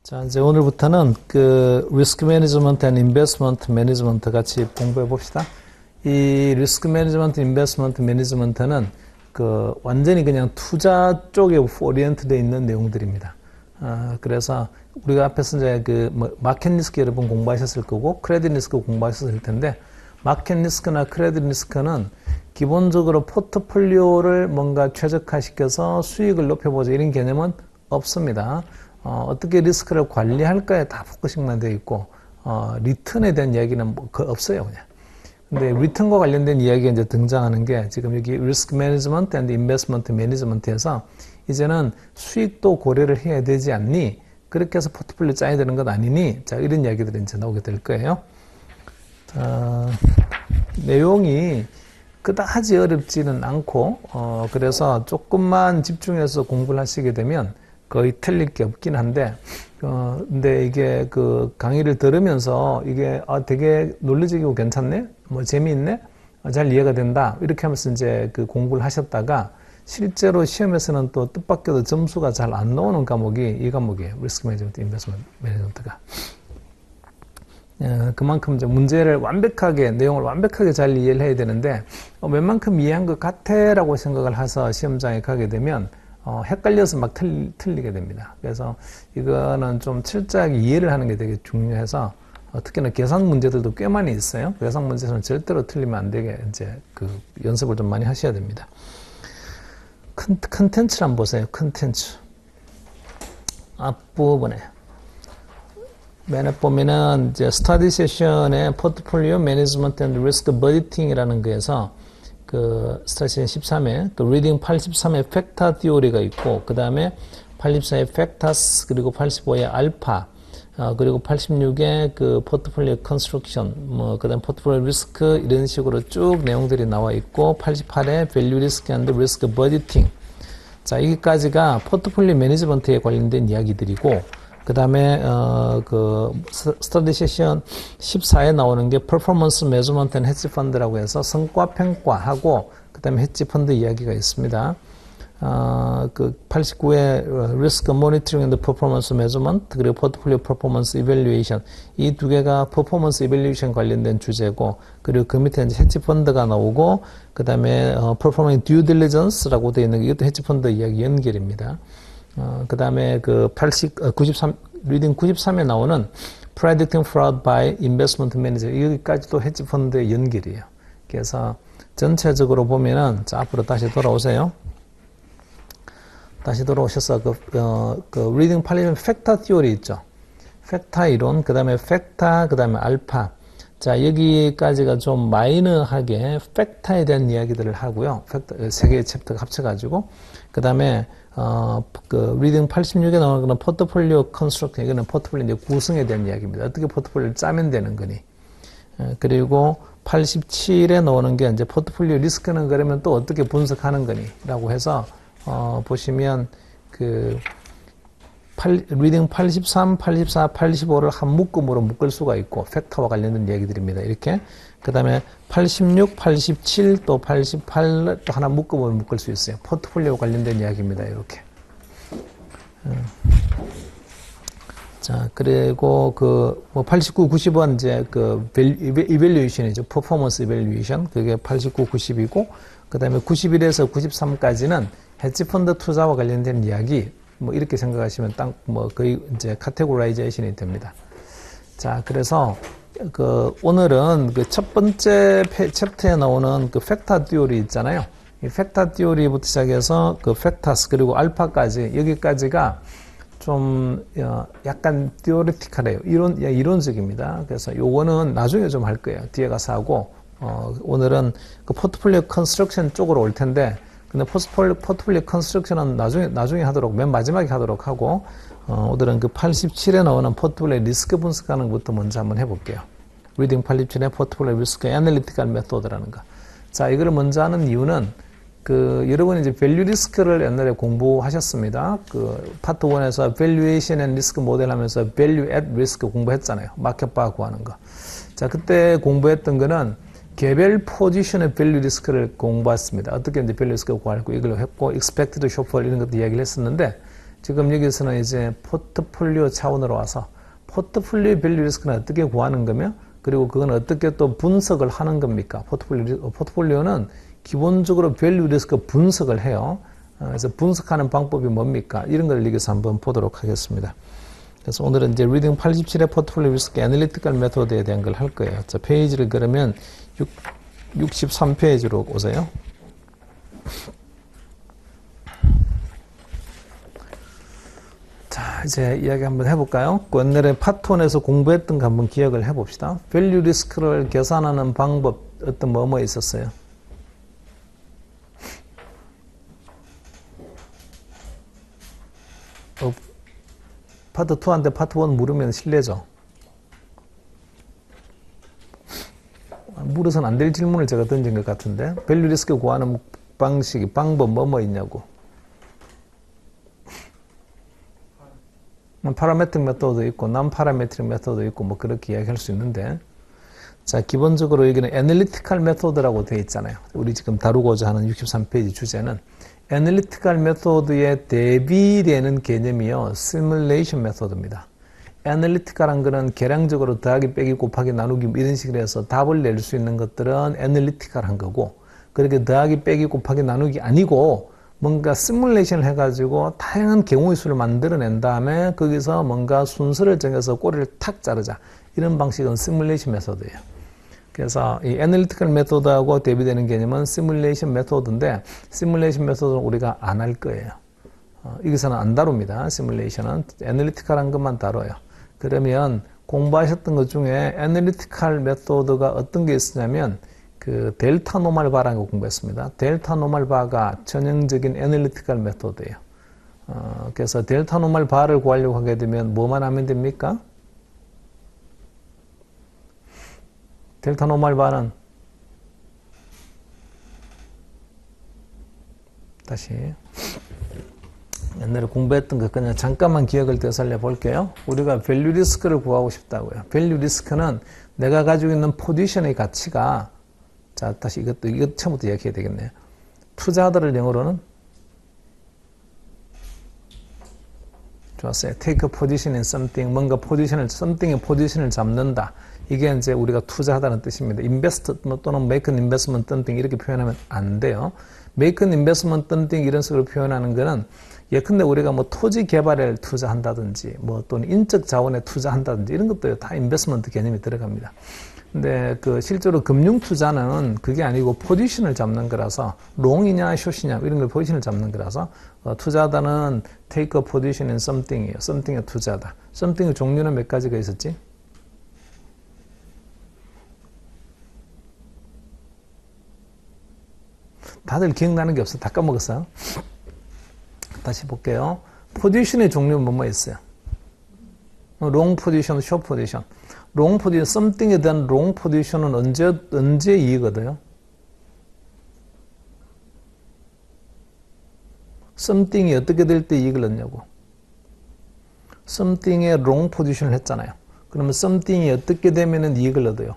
자, 이제 오늘부터는 그 리스크 매니지먼트 앤 인베스트먼트 매니지먼트 같이 공부해 봅시다. 이 리스크 매니지먼트, 인베스트먼트 매니지먼트는 그 완전히 그냥 투자 쪽에 오리엔트 되어 있는 내용들입니다. 그래서 우리가 앞에서 이제 그 마켓 리스크 여러분 공부하셨을 거고 크레딧 리스크 공부하셨을 텐데, 마켓 리스크나 크레딧 리스크는 기본적으로 포트폴리오를 뭔가 최적화시켜서 수익을 높여보자 이런 개념은 없습니다. 어떻게 리스크를 관리할까에 다 포커싱만 되어 있고, 리턴에 대한 이야기는 뭐 없어요, 그냥. 근데 리턴과 관련된 이야기가 이제 등장하는 게 지금 여기 리스크 매니지먼트 앤 인베스트먼트 매니지먼트에서 이제는 수익도 고려를 해야 되지 않니? 그렇게 해서 포트폴리오 짜야 되는 것 아니니? 자, 이런 이야기들이 이제 나오게 될 거예요. 내용이 그다지 어렵지는 않고, 그래서 조금만 집중해서 공부를 하시게 되면 거의 틀릴 게 없긴 한데, 근데 이게 그 강의를 들으면서 이게 되게 논리적이고 괜찮네? 뭐 재미있네? 잘 이해가 된다. 이렇게 하면서 이제 그 공부를 하셨다가 실제로 시험에서는 또 뜻밖에도 점수가 잘 안 나오는 과목이 이 과목이에요. 리스크 매니지먼트, 인베스트먼트 매니지먼트가. 그만큼 이제 문제를 완벽하게, 내용을 완벽하게 잘 이해를 해야 되는데, 웬만큼 이해한 것 같아 라고 생각을 해서 시험장에 가게 되면 헷갈려서 막 틀리게 됩니다. 그래서 이거는 좀 철저하게 이해를 하는 게 되게 중요해서, 특히나 계산 문제들도 꽤 많이 있어요. 계산 문제에서는 절대로 틀리면 안 되게 이제 그 연습을 좀 많이 하셔야 됩니다. 컨텐츠를 한번 보세요. 컨텐츠. 앞부분에. 맨 앞 보면은 이제 스터디 세션에 포트폴리오 매니지먼트 앤 리스크 버디팅이라는 거에서 그 스타시즌 13회, 그 리딩 83의 팩터 티오리가 있고, 그 다음에 84의 팩터스, 그리고 85의 알파, 그리고 86의 그 포트폴리오 컨스트럭션, 그 다음 포트폴리오 리스크, 이런 식으로 쭉 내용들이 나와 있고, 88의 밸류 리스크 앤 리스크 버디팅. 자, 여기까지가 포트폴리오 매니지먼트에 관련된 이야기들이고, 그 다음에 그 스터디 세션 14에 나오는 게 퍼포먼스 매저먼트 앤 헤지 펀드라고 해서 성과 평가하고, 그 다음에 헤지 펀드 이야기가 있습니다. 그 89에 리스크 모니터링 앤 퍼포먼스 매저먼트, 그리고 포트폴리오 퍼포먼스 이밸류에이션, 이 두 개가 퍼포먼스 이밸류에이션 관련된 주제고, 그리고 그 밑에 이제 헤지 펀드가 나오고, 그 다음에 퍼포먼스 듀 딜리전스라고 되어 있는 게 이것도 헤지 펀드 이야기 연결입니다. 그 다음에 그 93, 리딩 93에 나오는 Predicting Fraud by Investment Manager, 여기까지도 헤지 펀드의 연결이에요. 그래서 전체적으로 보면은, 자, 앞으로 다시 돌아오세요. 다시 돌아오셔서 그 리딩 8에 팩터 티오리 있죠. 팩터 이론, 그 다음에 팩터, 그 다음에 알파. 자, 여기까지가 좀 마이너하게 팩터에 대한 이야기들을 하고요. 팩터, 세 개의 챕터가 합쳐가지고. 그 다음에 그 리딩 86에 나오는 거는 포트폴리오 컨스트럭션, 이거는 포트폴리오 이제 구성에 대한 이야기입니다. 어떻게 포트폴리오를 짜면 되는 거니. 그리고 87에 나오는 게 이제 포트폴리오 리스크는 그러면 또 어떻게 분석하는 거니 라고 해서 보시면 그 리딩 83, 84, 85를 한 묶음으로 묶을 수가 있고, 팩터와 관련된 얘기들입니다. 이렇게. 그 다음에 86, 87, 또 88, 또 하나 묶음으로 묶을 수 있어요. 포트폴리오 관련된 이야기입니다. 이렇게. 자, 그리고 뭐 89, 90은 이제 이밸류에이션이죠. 퍼포먼스 이밸류에이션. 그게 89, 90이고, 그 다음에 91에서 93까지는 헤지펀드 투자와 관련된 이야기, 뭐 이렇게 생각하시면 거의 이제 카테고라이제이션이 됩니다. 자, 그래서 오늘은 그 첫 번째 챕터에 나오는 그 팩터 티오리 있잖아요. 이 팩터 티오리부터 시작해서 그 팩터스 그리고 알파까지, 여기까지가 좀 약간 티오리티컬해요. 이론적입니다. 그래서 요거는 나중에 좀 할 거예요. 뒤에 가서 하고, 오늘은 그 포트폴리오 컨스트럭션 쪽으로 올 텐데, 근데 포트폴리오 컨스트럭션은 나중에 하도록, 맨 마지막에 하도록 하고, 오늘은 그 87에 나오는 포트폴리오 리스크 분석하는 것부터 먼저 한번 해볼게요. 리딩 87의 포트폴리오 리스크 애널리티컬 메소드라는 거. 자, 이거를 먼저 하는 이유는, 여러분이 이제 밸류 리스크를 옛날에 공부하셨습니다. 파트 1에서 밸류에이션 앤 리스크 모델 하면서 밸류 앳 리스크 공부했잖아요. 마켓바 구하는 거. 자, 그때 공부했던 거는 개별 포지션의 밸류 리스크를 공부했습니다. 어떻게 이제 밸류 리스크를 구하고 이걸 했고, expected shortfall 이런 것도 이야기를 했었는데, 지금 여기서는 이제 포트폴리오 차원으로 와서 포트폴리오 밸류 리스크는 어떻게 구하는 거며 그리고 그건 어떻게 또 분석을 하는 겁니까? 포트폴리오는 기본적으로 밸류 리스크 분석을 해요. 그래서 분석하는 방법이 뭡니까? 이런 걸 여기서 한번 보도록 하겠습니다. 그래서 오늘은 이제 리딩 87의 포트폴리오 리스크 애널리티컬 메소드에 대한 걸 할 거예요. 자, 페이지를 그러면 63페이지로 오세요. 자, 이제 이야기 한번 해볼까요? 옛날에 파트 1에서 공부했던 거 한번 기억을 해봅시다. 밸류 리스크를 계산하는 방법 어떤 뭐 있었어요? 파트 2한테 파트 1 물으면 실례죠. 물어서는 안 될 질문을 제가 던진 것 같은데 밸류 리스크 구하는 방식이 방법 뭐 있냐고. 파라메트릭 메소드도 있고 난 파라메트릭 메소드도 있고 뭐 그렇게 이야기할 수 있는데 자 기본적으로 여기는 애널리티컬 메소드라고 되어 있잖아요. 우리 지금 다루고자 하는 63페이지 주제는 애널리티컬 메소드에 대비되는 개념이요. 시뮬레이션 메소드입니다. 애널리티컬한 거는 계량적으로 더하기 빼기 곱하기 나누기 이런 식으로 해서 답을 낼 수 있는 것들은 애널리티컬한 거고 그렇게 더하기 빼기 곱하기 나누기 아니고 뭔가 시뮬레이션을 해가지고 다양한 경우의 수를 만들어낸 다음에 거기서 뭔가 순서를 정해서 꼬리를 탁 자르자. 이런 방식은 시뮬레이션 메소드예요. 그래서 이 애널리티컬 메소드하고 대비되는 개념은 시뮬레이션 메소드인데 시뮬레이션 메소드는 우리가 안 할 거예요. 여기서는 안 다룹니다. 시뮬레이션은 애널리티컬한 것만 다뤄요. 그러면 공부하셨던 것 중에 애널리티컬 메소드가 어떤 게 있었냐면 그 델타 노멀 바라는 거 공부했습니다. 델타 노멀 바가 전형적인 애널리티컬 메소드예요. 그래서 델타 노멀 바를 구하려고 하게 되면 뭐만 하면 됩니까? 델타 노멀 바는 다시 옛날에 공부했던 거 그냥 잠깐만 기억을 되살려 볼게요. 우리가 밸류 리스크를 구하고 싶다고요. 밸류 리스크는 내가 가지고 있는 포지션의 가치가 자, 다시 이것 처음부터 이야기해야 되겠네요. 투자자들을 영어로는 좋았어요. take a position in something, 뭔가 포지션을, something의 포지션을 잡는다. 이게 이제 우리가 투자하다는 뜻입니다. invest 또는 make an investment something 이렇게 표현하면 안 돼요. make an investment something 이런 식으로 표현하는 거는 예컨대 우리가 뭐 토지 개발에 투자한다든지 뭐 또는 인적 자원에 투자한다든지 이런 것도 다 인베스트먼트 개념이 들어갑니다. 근데 그 실제로 금융 투자는 그게 아니고 포지션을 잡는 거라서 롱이냐 숏이냐 이런 걸 포지션을 잡는 거라서 투자하다는 take a position in something이에요. something에 투자하다. something의 종류는 몇 가지가 있었지? 다들 기억나는 게 없어. 다 까먹었어요. 다시 볼게요. 포지션의 종류는 뭐뭐 있어요? 롱 포지션, 숏 포지션. 롱 포지션, something에 대한 롱 포지션은 언제 이익 얻어요? something이 어떻게 될 때 이익을 얻냐고. something에 롱 포지션을 했잖아요. 그러면 something이 어떻게 되면 이익을 얻어요?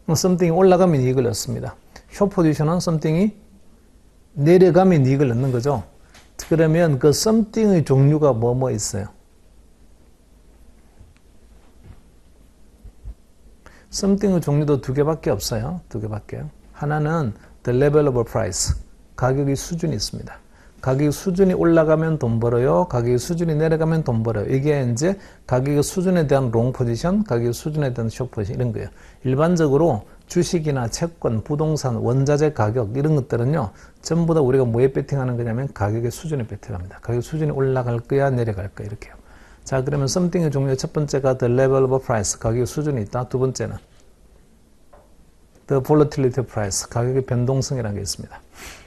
something이 올라가면 이익을 얻습니다. 숏 포지션은 something이 내려가면 이익을 얻는 거죠. 그러면 그 something의 종류가 뭐 있어요? something의 종류도 두 개밖에 없어요. 두 개밖에요. 하나는 the level of price. 가격의 수준이 있습니다. 가격 수준이 올라가면 돈 벌어요. 가격 수준이 내려가면 돈 벌어요. 이게 이제 가격의 수준에 대한 롱 포지션, 가격 수준에 대한 숏 포지션 이런 거예요. 일반적으로 주식이나 채권, 부동산, 원자재 가격 이런 것들은요. 전부 다 우리가 뭐에 베팅하는 거냐면 가격의 수준에 베팅합니다. 가격 수준이 올라갈 거야 내려갈 거야 이렇게요. 자 그러면 something의 종류 첫 번째가 the level of price, 가격의 수준이 있다. 두 번째는 the volatility of price, 가격의 변동성이라는 게 있습니다.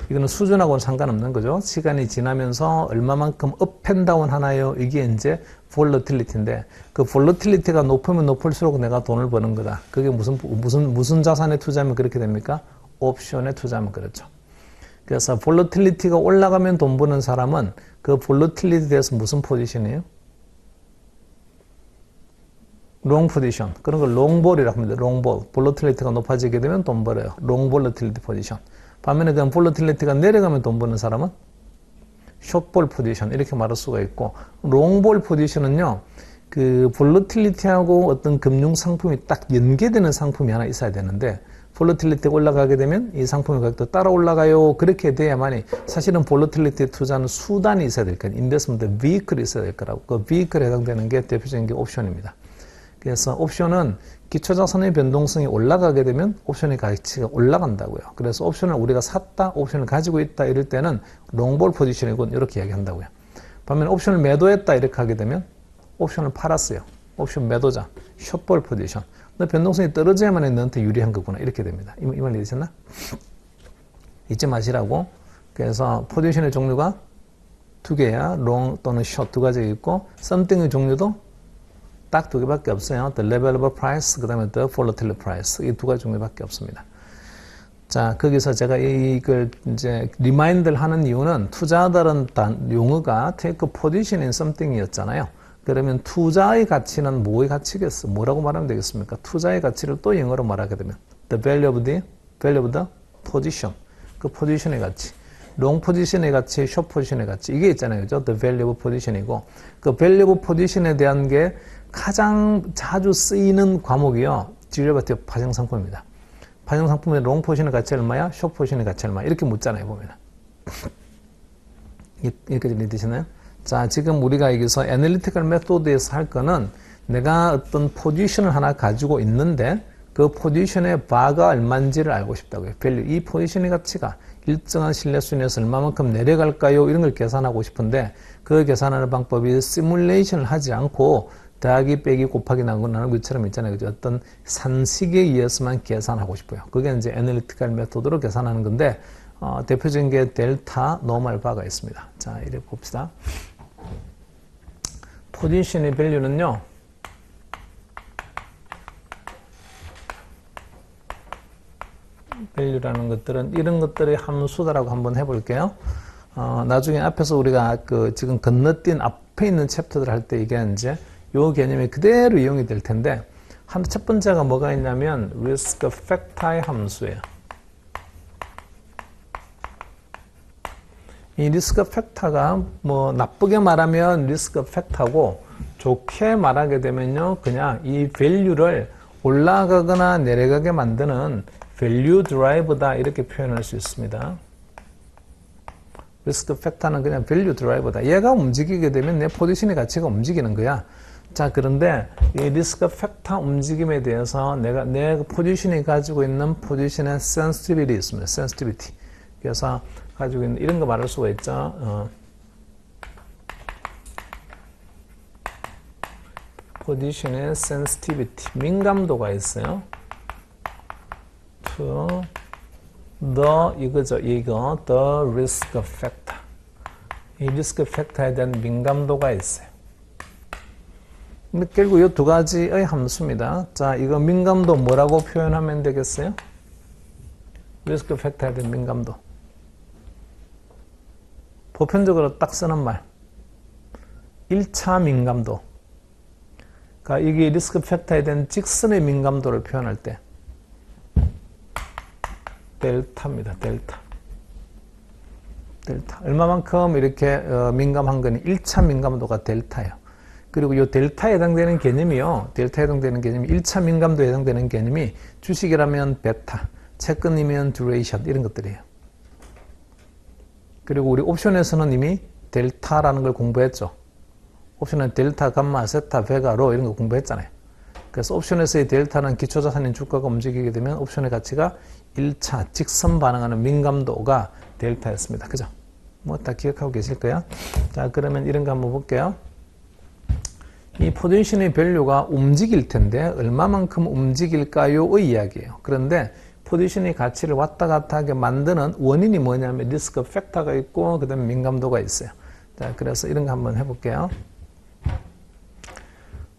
이거는 수준하고는 상관없는 거죠. 시간이 지나면서 얼마만큼 업 앤 다운 하나요? 이게 이제 volatility인데 그 volatility가 높으면 높을수록 내가 돈을 버는 거다. 그게 무슨 자산에 투자하면 그렇게 됩니까? 옵션에 투자하면 그렇죠. 그래서 volatility가 올라가면 돈 버는 사람은 그 volatility 대해서 무슨 포지션이에요? 롱 포지션. 그런 걸 롱볼이라고 합니다. 롱볼. 볼러틸리티가 높아지게 되면 돈 벌어요. 롱 볼러틸리티 포지션. 반면에 그냥 볼러틸리티가 내려가면 돈 버는 사람은 숏볼 포지션 이렇게 말할 수가 있고, 롱볼 포지션은요, 그 볼러틸리티하고 어떤 금융 상품이 딱 연계되는 상품이 하나 있어야 되는데, 볼러틸리티가 올라가게 되면 이 상품의 가격도 따라 올라가요. 그렇게 돼야만이, 사실은 볼러틸리티에 투자하는 수단이 있어야 될 거예요. 인베스트먼트 비클이 있어야 될 거라고. 그 비클에 해당되는 게 대표적인 게 옵션입니다. 그래서 옵션은 기초자산의 변동성이 올라가게 되면 옵션의 가치가 올라간다고요. 그래서 옵션을 우리가 샀다, 옵션을 가지고 있다 이럴 때는 롱볼 포지션이고 이렇게 이야기한다고요. 반면 옵션을 매도했다 이렇게 하게 되면 옵션을 팔았어요. 옵션 매도자, 숏볼 포지션. 근데 변동성이 떨어져야만 너한테 유리한 거구나. 이렇게 됩니다. 이 말 이해되셨나? 잊지 마시라고. 그래서 포지션의 종류가 두 개야. 롱 또는 숏 두 가지 있고, 썸띵의 종류도 딱 두 개밖에 없어요. The level price, 그 다음에 the volatile price. 이 두 가지 종류밖에 없습니다. 자, 거기서 제가 이걸 이제 리마인드를 하는 이유는 투자자들은 용어가 take a position in something 이었잖아요. 그러면 투자의 가치는 뭐의 가치겠어? 뭐라고 말하면 되겠습니까? 투자의 가치를 또 영어로 말하게 되면 the value of the position. 그 포지션의 가치. 롱 포지션의 가치, 숏 포지션의 가치. 이게 있잖아요. 그죠? the value of position이고, 그 value of position에 대한 게 가장 자주 쓰이는 과목이요. derivative 파생상품입니다. 파생상품의 롱 포지션의 가치 얼마야? 숏 포지션의 가치 얼마야? 이렇게 묻잖아요. 보면. 여기까지 이해되시나요? 자, 지금 우리가 여기서 애널리티컬 메소드에서 할 거는 내가 어떤 포지션을 하나 가지고 있는데 그 포지션의 바가 얼마인지를 알고 싶다고요. 밸류. 이 포지션의 가치가 일정한 신뢰 수준에서 얼마만큼 내려갈까요? 이런 걸 계산하고 싶은데 그 계산하는 방법이 시뮬레이션을 하지 않고 더하기 빼기 곱하기 나누는 것처럼 있잖아요. 그죠? 어떤 산식에 의해서만 계산하고 싶어요. 그게 이제 애널리티컬 메소드로 계산하는 건데 대표적인 게 델타 노멀 바가 있습니다. 자, 이래 봅시다. 포지션의 밸류는요, 밸류라는 것들은 이런 것들의 함수다라고 한번 해볼게요. 나중에 앞에서 우리가 지금 건너뛴 앞에 있는 챕터들 할 때 이게 이제 요 개념이 그대로 이용이 될 텐데, 첫 번째가 뭐가 있냐면 리스크 팩터의 함수예요. 이 리스크 팩터가 뭐 나쁘게 말하면 리스크 팩터고, 좋게 말하게 되면요, 그냥 이 밸류를 올라가거나 내려가게 만드는 밸류 드라이버다 이렇게 표현할 수 있습니다. 리스크 팩터는 그냥 밸류 드라이버다. 얘가 움직이게 되면 내 포지션의 가치가 움직이는 거야. 자, 그런데 이 리스크 팩터 움직임에 대해서 내 포지션이 가지고 있는 포지션의 센시티비티 있습니다. 센시티비티. 그래서 가지고 있는 이런 거 말할 수가 있죠. 포지션의 센시티비티, 민감도가 있어요. to the the risk factor. 이 리스크 팩터에 대한 민감도가 있어요. 근데 결국 이 두 가지의 함수입니다. 자, 이거 민감도 뭐라고 표현하면 되겠어요? 리스크 팩터에 대한 민감도. 보편적으로 딱 쓰는 말. 1차 민감도. 그러니까 이게 리스크 팩터에 대한 직선의 민감도를 표현할 때 델타입니다. 델타. 얼마만큼 이렇게 민감한 거니 1차 민감도가 델타예요. 그리고 이 델타에 해당되는 개념이요. 델타에 해당되는 개념이 1차 민감도에 해당되는 개념이 주식이라면 베타, 채권이면 듀레이션 이런 것들이에요. 그리고 우리 옵션에서는 이미 델타라는 걸 공부했죠. 옵션은 델타, 감마, 세타, 베가, 로 이런 거 공부했잖아요. 그래서 옵션에서의 델타는 기초자산인 주가가 움직이게 되면 옵션의 가치가 1차 직선 반응하는 민감도가 델타였습니다. 그죠? 뭐 다 기억하고 계실 거야? 자, 그러면 이런 거 한번 볼게요. 이 포지션의 밸류가 움직일 텐데 얼마만큼 움직일까요의 이야기예요. 그런데 포지션의 가치를 왔다 갔다 하게 만드는 원인이 뭐냐면 리스크 팩터가 있고 그 다음에 민감도가 있어요. 자, 그래서 이런 거 한번 해볼게요.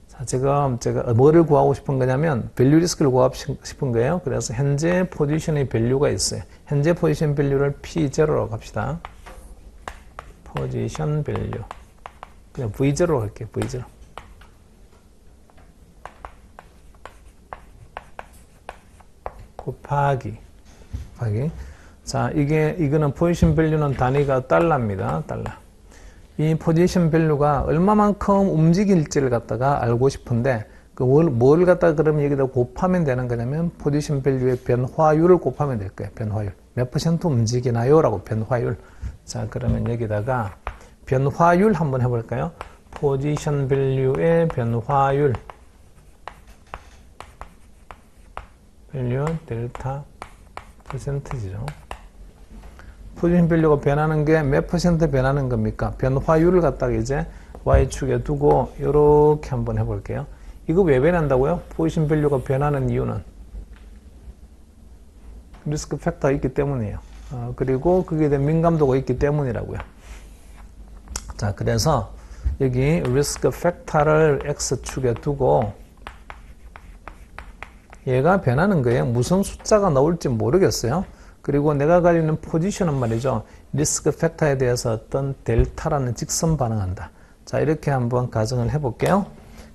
자, 지금 제가 뭐를 구하고 싶은 거냐면 밸류 리스크를 구하고 싶은 거예요. 그래서 현재 포지션의 밸류가 있어요. 현재 포지션 밸류를 P0로 갑시다. 포지션 밸류. 그냥 V0로 갈게요. V0. 곱하기. 자, 이거는 포지션 밸류는 단위가 달러입니다. 달러. 이 포지션 밸류가 얼마만큼 움직일지를 갖다가 알고 싶은데 뭘 갖다가 그러면 여기다 곱하면 되는 거냐면 포지션 밸류의 변화율을 곱하면 될 거예요. 변화율. 몇 퍼센트 움직이나요? 라고 변화율. 자, 그러면 여기다가 변화율 한번 해볼까요? 포지션 밸류의 변화율. 밸류 델타 퍼센트지죠. 포지션 밸류가 변하는 게 몇 퍼센트 변하는 겁니까? 변화율을 갖다가 이제 y축에 두고 이렇게 한번 해볼게요. 이거 왜 변한다고요? 포지션 밸류가 변하는 이유는 리스크 팩터가 있기 때문이에요. 그리고 그게 대한 민감도가 있기 때문이라고요. 자, 그래서 여기 리스크 팩터를 x축에 두고 얘가 변하는 거예요. 무슨 숫자가 나올지 모르겠어요. 그리고 내가 가지고 있는 포지션은 말이죠. 리스크 팩터에 대해서 어떤 델타라는 직선 반응한다. 자, 이렇게 한번 가정을 해볼게요.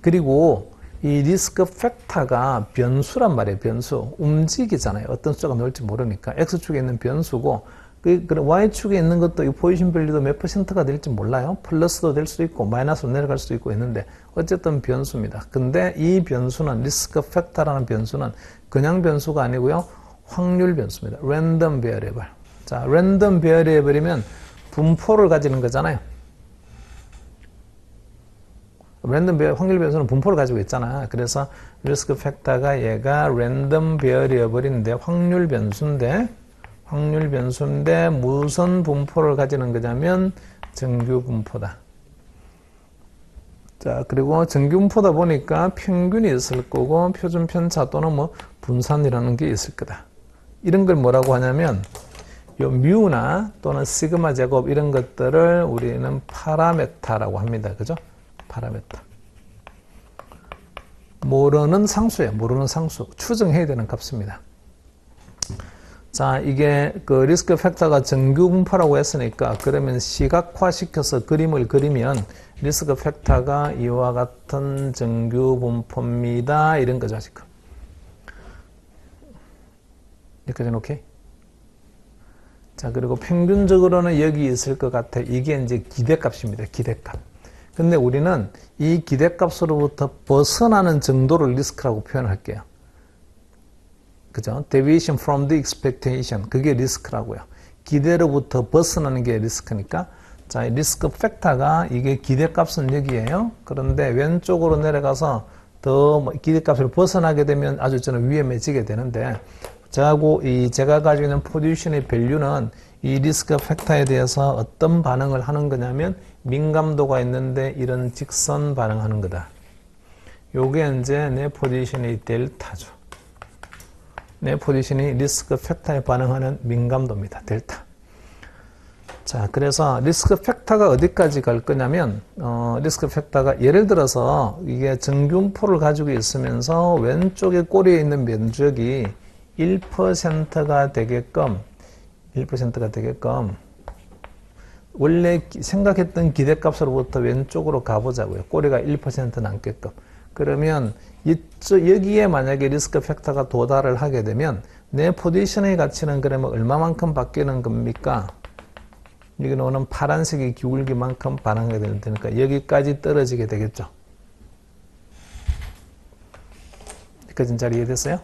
그리고 이 리스크 팩터가 변수란 말이에요. 변수. 움직이잖아요. 어떤 숫자가 나올지 모르니까. X축에 있는 변수고, Y축에 있는 것도 이 포지션 밸류도 몇 퍼센트가 될지 몰라요. 플러스도 될 수도 있고, 마이너스로 내려갈 수도 있고 있는데, 어쨌든 변수입니다. 근데 이 변수는, 리스크 팩터라는 변수는 그냥 변수가 아니고요. 확률 변수입니다. 랜덤 베어리블. 자, 랜덤 베어리블이면 분포를 가지는 거잖아요. 확률 변수는 분포를 가지고 있잖아. 그래서 리스크 팩터가 얘가 랜덤 베어리어블인데 확률 변수인데 무슨 분포를 가지는 거냐면 정규 분포다. 자, 그리고 정규 분포다 보니까 평균이 있을 거고 표준 편차 또는 뭐 분산이라는 게 있을 거다. 이런 걸 뭐라고 하냐면 요 뮤나 또는 시그마 제곱 이런 것들을 우리는 파라메타라고 합니다. 그죠? 파라메타. 모르는 상수예요. 모르는 상수. 추정해야 되는 값입니다. 자, 이게 그 리스크 팩터가 정규 분포라고 했으니까 그러면 시각화 시켜서 그림을 그리면 리스크 팩터가 이와 같은 정규 분포입니다. 이런 거죠, 지금. 여기까지는 오케이? 자, 그리고 평균적으로는 여기 있을 것 같아. 이게 이제 기대값입니다. 기대값. 근데 우리는 이 기대값으로부터 벗어나는 정도를 리스크라고 표현할게요. 그죠? Deviation from the expectation. 그게 리스크라고요. 기대로부터 벗어나는 게 리스크니까. 자, 리스크 팩터가 이게 기대값은 여기에요. 그런데 왼쪽으로 내려가서 더 기대값을 벗어나게 되면 아주 저는 위험해지게 되는데, 제가 가지고 있는 포지션의 밸류는 이 리스크 팩터에 대해서 어떤 반응을 하는 거냐면 민감도가 있는데 이런 직선 반응하는 거다. 요게 이제 내 포지션의 델타죠. 내 포지션이 리스크 팩터에 반응하는 민감도입니다. 델타. 자, 그래서 리스크 팩터가 어디까지 갈 거냐면 리스크 팩터가 예를 들어서 이게 정균포를 가지고 있으면서 왼쪽에 꼬리에 있는 면적이 1%가 되게끔 원래 생각했던 기대값으로부터 왼쪽으로 가보자고요. 꼬리가 1% 남게끔. 그러면 여기에 만약에 리스크 팩터가 도달을 하게 되면 내 포지션의 가치는 그러면 얼마만큼 바뀌는 겁니까? 여기 나오는 파란색이 기울기만큼 반응하게 되니까 여기까지 떨어지게 되겠죠. 여기까지는 잘 이해됐어요?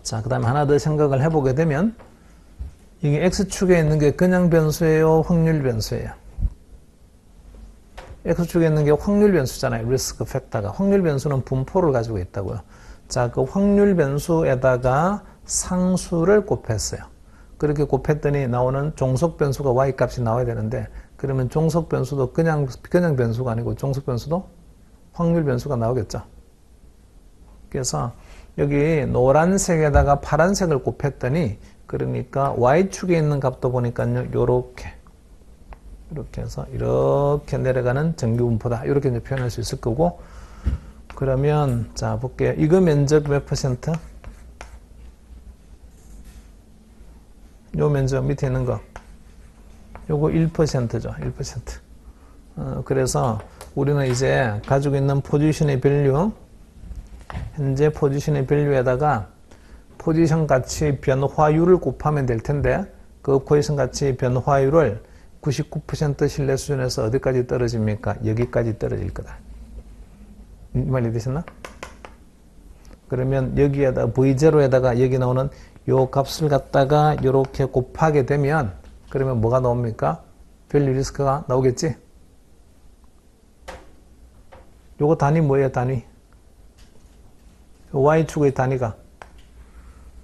자, 그 다음에 하나 더 생각을 해보게 되면 이게 X축에 있는 게 그냥 변수예요? 확률 변수예요? X축에 있는 게 확률 변수잖아요. 리스크 팩터가. 확률 변수는 분포를 가지고 있다고요. 자, 그 확률 변수에다가 상수를 곱했어요. 그렇게 곱했더니 나오는 종속 변수가 Y 값이 나와야 되는데, 그러면 종속 변수도 그냥 변수가 아니고 종속 변수도 확률 변수가 나오겠죠. 그래서 여기 노란색에다가 파란색을 곱했더니, 그러니까 Y축에 있는 값도 보니까요, 이렇게 해서 이렇게 내려가는 정규 분포다. 이렇게 이제 표현할 수 있을 거고, 그러면 자 볼게요. 이거 면적 몇 퍼센트? 요 면적 밑에 있는 거 요거 1%죠. 1%. 그래서 우리는 이제 가지고 있는 포지션의 밸류, 현재 포지션의 밸류에다가 포지션 가치 변화율을 곱하면 될 텐데, 그 포지션 가치 변화율을 99% 신뢰 수준에서 어디까지 떨어집니까? 여기까지 떨어질 거다. 이 말 이해되셨나? 그러면 여기에다 V0에다가 여기 나오는 요 값을 갖다가 이렇게 곱하게 되면 그러면 뭐가 나옵니까? 밸류 리스크가 나오겠지? 요거 단위 뭐예요, 단위? Y축의 단위가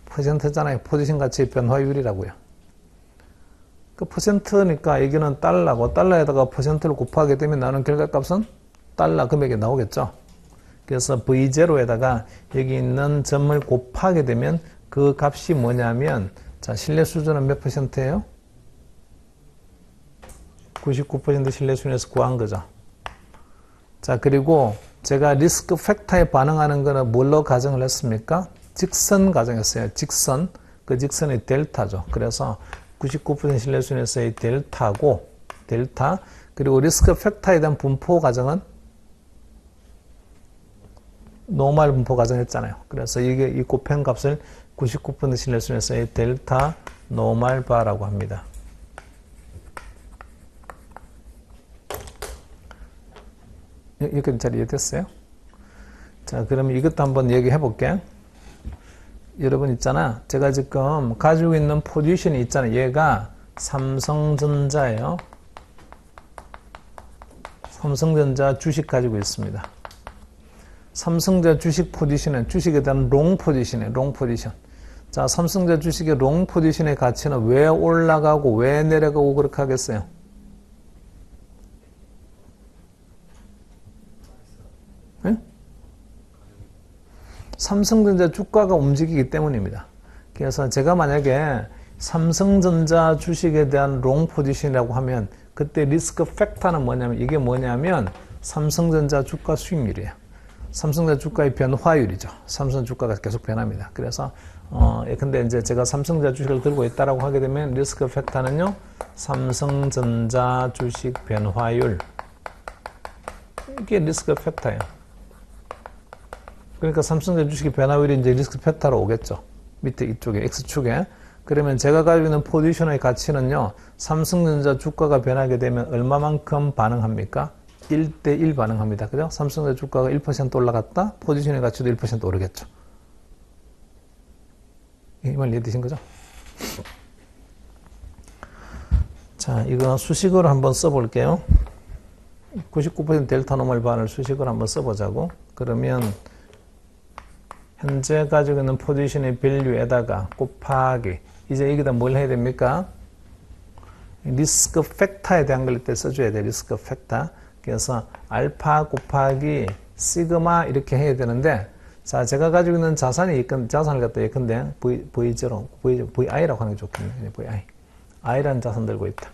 퍼센트잖아요. 포지션 가치 변화율이라고요. 그 퍼센트니까 여기는 달러고 달러에다가 퍼센트를 곱하게 되면 나오는 결과값은 달러 금액이 나오겠죠. 그래서 V0에다가 여기 있는 점을 곱하게 되면 그 값이 뭐냐면 자, 신뢰 수준은 몇 퍼센트예요? 99% 신뢰 수준에서 구한 거죠. 자, 그리고 제가 리스크 팩터에 반응하는 거는 뭘로 가정을 했습니까? 직선 가정했어요. 직선. 그 직선이 델타죠. 그래서 99% 신뢰 수준에서의 델타고, 델타. 그리고 리스크 팩터에 대한 분포 가정은 노멀 분포 가정했잖아요. 그래서 이게 이 곱한 값을 99% 신뢰 수준에서의 델타 노멀 바라고 합니다. 여기까지 잘 이해됐어요? 자, 그러면 이것도 한번 얘기해 볼게. 여러분 있잖아. 제가 지금 가지고 있는 포지션이 있잖아요. 얘가 삼성전자예요. 삼성전자 주식 가지고 있습니다. 삼성전자 주식 포지션은 주식에 대한 롱 포지션이에요. 롱 포지션. 자, 삼성전자 주식의 롱 포지션의 가치는 왜 올라가고 왜 내려가고 그렇게 하겠어요? 네? 삼성전자 주가가 움직이기 때문입니다. 그래서 제가 만약에 삼성전자 주식에 대한 롱 포지션이라고 하면 그때 리스크 팩터는 뭐냐면 이게 뭐냐면 삼성전자 주가 수익률이에요. 삼성전자 주가의 변화율이죠. 삼성 주가가 계속 변합니다. 그래서 근데 이제 제가 삼성전자 주식을 들고 있다라고 하게 되면 리스크 팩터는요. 삼성전자 주식 변화율. 이게 리스크 팩터예요. 그러니까 삼성전자 주식의 변화율이 이제 리스크 팩터로 오겠죠. 밑에 이쪽에 X축에. 그러면 제가 가지고 있는 포지션의 가치는요. 삼성전자 주가가 변하게 되면 얼마만큼 반응합니까? 1대1 반응합니다. 그죠? 삼성전자 주가가 1% 올라갔다? 포지션의 가치도 1% 오르겠죠. 이 말 이해되신 거죠? 자, 이거 수식으로 한번 써볼게요. 99% 델타 노멀 바를 수식으로 한번 써보자고. 그러면 현재 가지고 있는 포지션의 밸류에다가 곱하기 이제 여기다 뭘 해야 됩니까? 리스크 팩터에 대한 걸 이때 써줘야 돼. 리스크 팩터. 그래서 알파 곱하기 시그마 이렇게 해야 되는데 자, 제가 가지고 있는 자산이 자산을 갖다 예컨대 VI라고 하는 게 좋겠네요. VI. I라는 자산 들고 있다.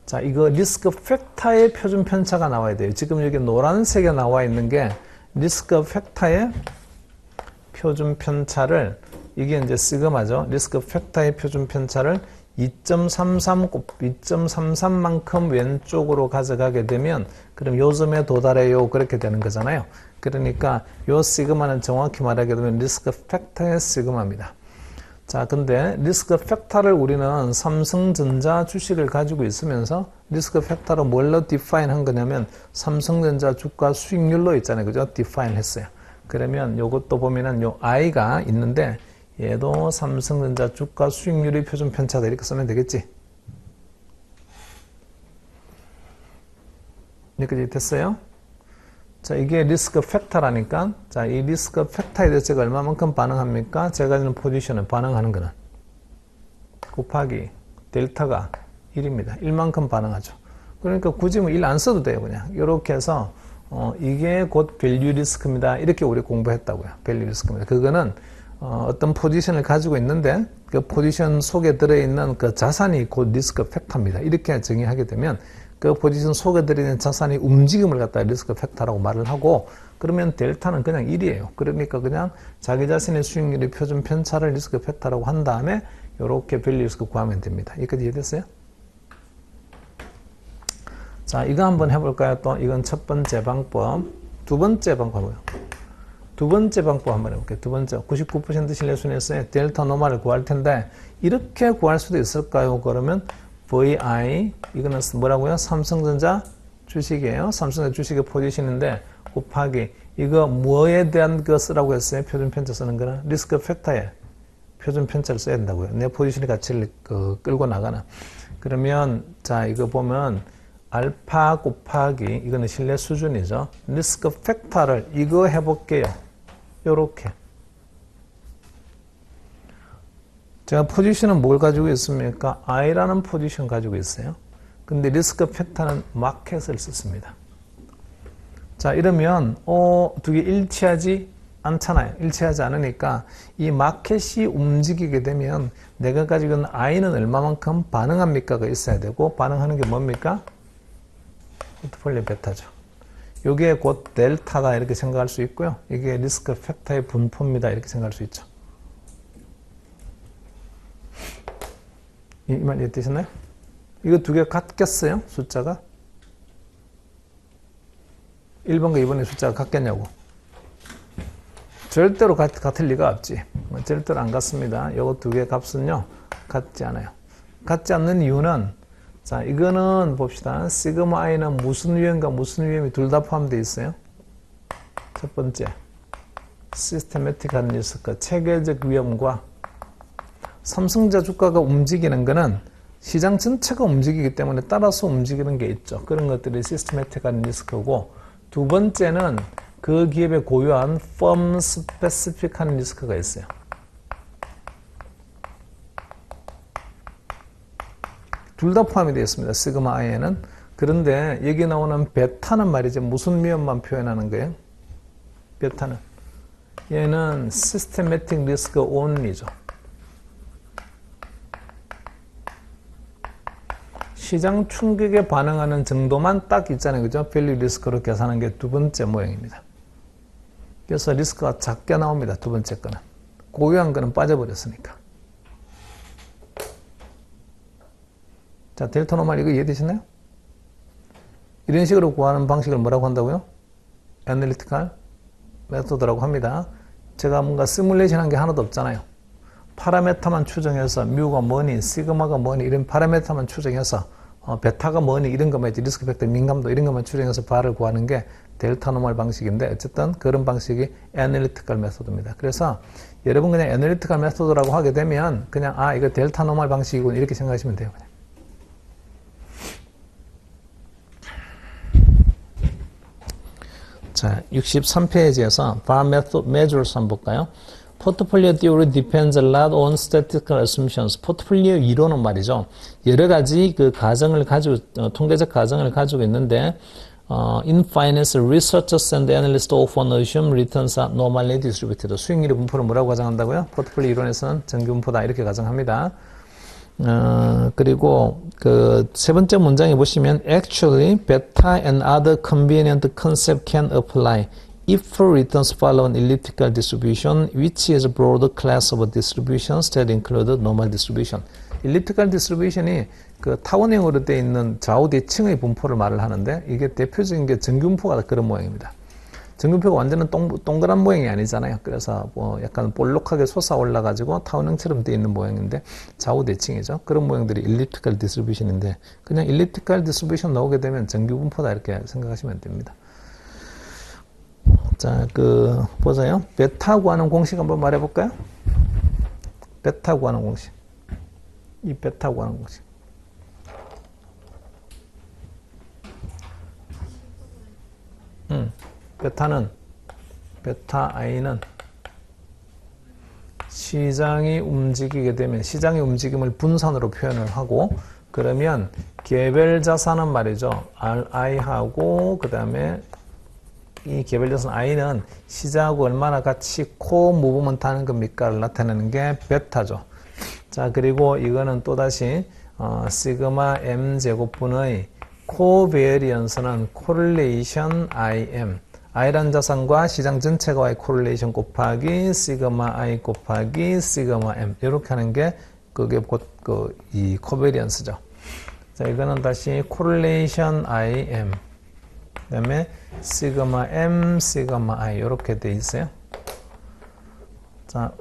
자, 이거 리스크 팩터의 표준 편차가 나와야 돼요. 지금 여기 노란색에 나와 있는 게 리스크 팩터의 표준 편차를 이게 이제 시그마죠. 리스크 팩터의 표준 편차를 2.33만큼 왼쪽으로 가져가게 되면 그럼 요점에 도달해요. 그렇게 되는 거잖아요. 그러니까 요 시그마는 정확히 말하게 되면 리스크 팩터의 시그마입니다. 자, 근데 리스크 팩터를 우리는 삼성전자 주식을 가지고 있으면서 리스크 팩터로 뭘로 디파인 한 거냐면 삼성전자 주가 수익률로 있잖아요. 그죠? 디파인 했어요. 그러면 요것도 보면은 요 I가 있는데 얘도 삼성전자 주가 수익률의 표준 편차다 이렇게 쓰면 되겠지. 여기까지 됐어요? 자, 이게 리스크 팩터라니까. 자, 이 리스크 팩터에 대해서 제가 얼마만큼 반응합니까? 제가 있는 포지션은 반응하는 거는 곱하기 델타가 1입니다. 1만큼 반응하죠. 그러니까 굳이 뭐 1 안 써도 돼요. 그냥 이렇게 해서 이게 곧 밸류 리스크입니다. 이렇게 우리 공부했다고요. 밸류 리스크입니다. 그거는 어떤 포지션을 가지고 있는데 그 포지션 속에 들어있는 그 자산이 곧 리스크 팩터입니다. 이렇게 정의하게 되면 그 포지션 속에 들어있는 자산의 움직임을 갖다 리스크 팩터라고 말을 하고 그러면 델타는 그냥 1이에요. 그러니까 그냥 자기 자신의 수익률의 표준 편차를 리스크 팩터라고 한 다음에 이렇게 밸류 리스크 구하면 됩니다. 여기까지 이해됐어요? 자, 이거 한번 해볼까요? 또 이건 첫 번째 방법. 두 번째 방법은 두 번째 방법 한번 해볼게요. 두 번째 99% 신뢰 수준에서의 델타 노멀을 구할 텐데 이렇게 구할 수도 있을까요? 그러면 VI 이거는 뭐라고요? 삼성전자 주식이에요. 삼성전자 주식의 포지션인데 곱하기 이거 뭐에 대한 거 쓰라고 했어요? 표준 편차 쓰는 거는 리스크 팩터에 표준 편차를 써야 된다고요. 내 포지션의 가치를 끌고 나가는. 그러면 자 이거 보면 알파 곱하기 이거는 신뢰 수준이죠. 리스크 팩터를 이거 해볼게요. 요렇게. 제가 포지션은 뭘 가지고 있습니까? I라는 포지션 가지고 있어요. 근데 리스크 팩터는 마켓을 썼습니다. 자 이러면 두 개 일치하지 않잖아요. 일치하지 않으니까 이 마켓이 움직이게 되면 내가 가지고 있는 I는 얼마만큼 반응합니까가 있어야 되고 반응하는 게 뭡니까? 포트폴리오 베타죠. 이게 곧 델타다 이렇게 생각할 수 있고요. 이게 리스크 팩터의 분포입니다. 이렇게 생각할 수 있죠. 이 말 이해되셨나요? 이거 두 개 같겠어요? 숫자가? 1번과 2번의 숫자가 같겠냐고. 절대로 같을 리가 없지. 절대로 안 같습니다. 이거 두 개의 값은요, 같지 않아요. 같지 않는 이유는, 자, 이거는 봅시다. 시그마 i는 무슨 위험과 무슨 위험이 둘 다 포함되어 있어요? 첫 번째, 시스테매틱한 리스크, 체계적 위험과 삼성전자 주가가 움직이는 거는 시장 전체가 움직이기 때문에 따라서 움직이는 게 있죠. 그런 것들이 시스테매틱한 리스크고, 두 번째는 그 기업의 고유한 펌 스페시픽한 리스크가 있어요. 둘 다 포함이 되어 있습니다. 시그마 i에는. 그런데 여기 나오는 베타는 말이죠. 무슨 위험만 표현하는 거예요? 베타는. 얘는 시스테매틱 리스크 only죠. 시장 충격에 반응하는 정도만 딱 있잖아요. 그죠? 밸류 리스크로 계산하는 게 두 번째 모양입니다. 그래서 리스크가 작게 나옵니다. 두 번째 거는. 고유한 거는 빠져버렸으니까. 자, 델타 노멀 이거 이해되시나요? 이런 식으로 구하는 방식을 뭐라고 한다고요? 애널리티컬 메소드라고 합니다. 제가 뭔가 시뮬레이션 한 게 하나도 없잖아요. 파라메타만 추정해서 뮤가 뭐니, 시그마가 뭐니 이런 파라메타만 추정해서 베타가 뭐니 이런 것만 있지 리스크 팩터 민감도 이런 것만 추정해서 바를 구하는 게 델타 노멀 방식인데 어쨌든 그런 방식이 애널리티컬 메소드입니다. 그래서 여러분 그냥 애널리티컬 메소드라고 하게 되면 그냥 이거 델타 노멀 방식이군 이렇게 생각하시면 돼요. 그냥. 자, 63페이지에서 bar method measures 한번 볼까요? Portfolio theory depends a lot on statistical assumptions. 포트폴리오 이론은 말이죠. 여러 가지 그 가정을 가지고, 통계적 가정을 가지고 있는데, in finance, researchers and analysts often assume returns are normally distributed. 수익률의 분포를 뭐라고 가정한다고요? 포트폴리오 이론에서는 정규 분포다 이렇게 가정합니다. 그리고 그 세 번째 문장에 보시면 actually beta and other convenient concept can apply if returns follow an elliptical distribution which is a broad class of distributions that include normal distribution. elliptical distribution이 그 타원형으로 되어 있는 좌우 대칭의 분포를 말을 하는데 이게 대표적인 게 정규분포가 그런 모양입니다. 정규분포가 완전히 동그란 모양이 아니잖아요. 그래서 뭐 약간 볼록하게 솟아올라 가지고 타원형처럼 되어 있는 모양인데 좌우 대칭이죠. 그런 모양들이 elliptical distribution인데 그냥 elliptical distribution 나오게 되면 정규분포다 이렇게 생각하시면 됩니다. 자, 보세요. 베타 구하는 공식 한번 말해 볼까요? 베타 구하는 공식. 이 베타 구하는 공식. 베타 i는 시장이 움직이게 되면 시장의 움직임을 분산으로 표현을 하고 그러면 개별 자산은 말이죠. RI하고 그 다음에 이 개별 자산 I는 시장하고 얼마나 같이 코-무브먼트 하는 겁니까를 나타내는 게 베타죠. 자, 그리고 이거는 또다시 시그마 M 제곱분의 코베리언스는 코릴레이션 IM I란 자산과 시장 전체가와의 코릴레이션 곱하기 시그마 I 곱하기 시그마 M 이렇게 하는 게 그게 곧 이 코베리언스죠. 자, 이거는 다시 코릴레이션 IM 그 다음에 시그마 M, 시그마 I 이렇게 돼 있어요. 자,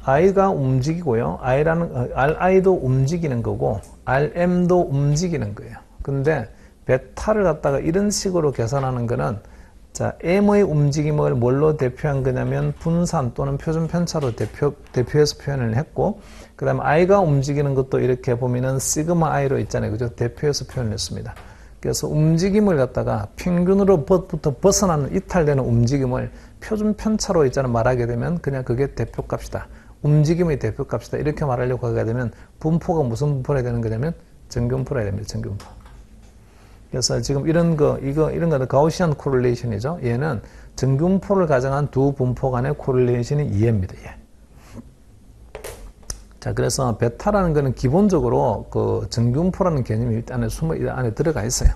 I가 움직이고요. RI도 움직이는 거고, RM도 움직이는 거예요. 근데 베타를 갖다가 이런 식으로 계산하는 거는, 자, M의 움직임을 뭘로 대표한 거냐면 분산 또는 표준 편차로 대표해서 표현을 했고, 그 다음에 I가 움직이는 것도 이렇게 보면은 시그마 I로 있잖아요. 그죠? 대표해서 표현을 했습니다. 그래서 움직임을 갖다가 평균으로부터 벗어나는 이탈되는 움직임을 표준 편차로 있잖아요. 말하게 되면 그냥 그게 대표값이다. 움직임의 대표값이다. 이렇게 말하려고 하게 되면 분포가 무슨 분포가 되는 거냐면 정균포라 됩니다. 정균포. 그래서 지금 이런 거는 가우시안 코릴레이션이죠. 얘는 정균포를 가정한 두 분포 간의 코릴레이션이 이해입니다. 예. 자, 그래서 베타라는 거는 기본적으로 그 정균포라는 개념이 안에 들어가 있어요.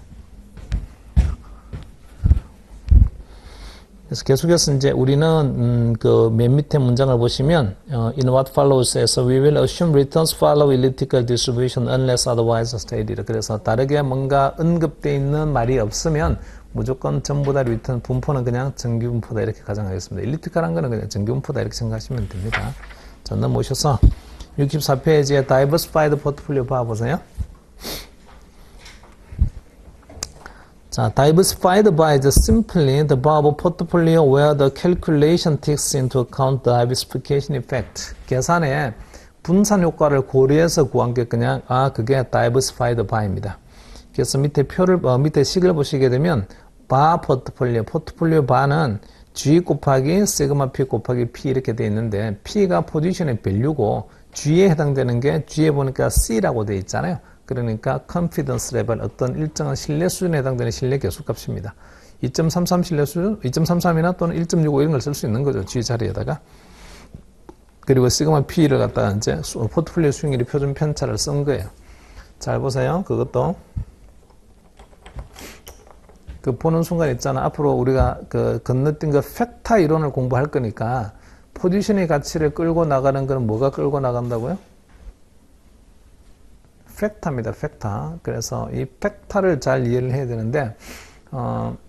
그래서 계속해서 이제 우리는 그 맨 밑에 문장을 보시면 in what follows에서 we will assume returns follow elliptical distribution unless otherwise stated. 그래서 다르게 뭔가 언급되어 있는 말이 없으면 무조건 전부 다 리턴 분포는 그냥 정규분포다 이렇게 가정하겠습니다. 엘리프티컬한 거는 그냥 정규분포다 이렇게 생각하시면 됩니다. 자, 넘어오셔서 64페이지에 diversified portfolio 봐보세요. 자, diversified by is simply the above portfolio where the calculation takes into account the diversification effect. 계산에 분산 효과를 고려해서 구한 게 그냥 그게 diversified by입니다. 그래서 밑에 밑에 식을 보시게 되면 바 포트폴리오 바는 G 곱하기 시그마 P 곱하기 P 이렇게 되어 있는데 P가 포지션의 밸류고 G에 해당되는 게 G에 보니까 C라고 되어 있잖아요. 그러니까 confidence level 어떤 일정한 신뢰 수준에 해당되는 신뢰 계수값입니다. 2.33 신뢰 수준, 2.33이나 또는 1.65 이런 걸 쓸 수 있는 거죠. G 자리에다가. 그리고 시그마 P를 갖다가 이제 포트폴리오 수익률이 표준 편차를 쓴 거예요. 잘 보세요. 그것도 그 보는 순간 있잖아. 앞으로 우리가 그 건너뛴 그 팩타 이론을 공부할 거니까 포지션의 가치를 끌고 나가는 건 뭐가 끌고 나간다고요? 팩타입니다. 팩타. 그래서 이 팩타를 잘 이해를 해야 되는데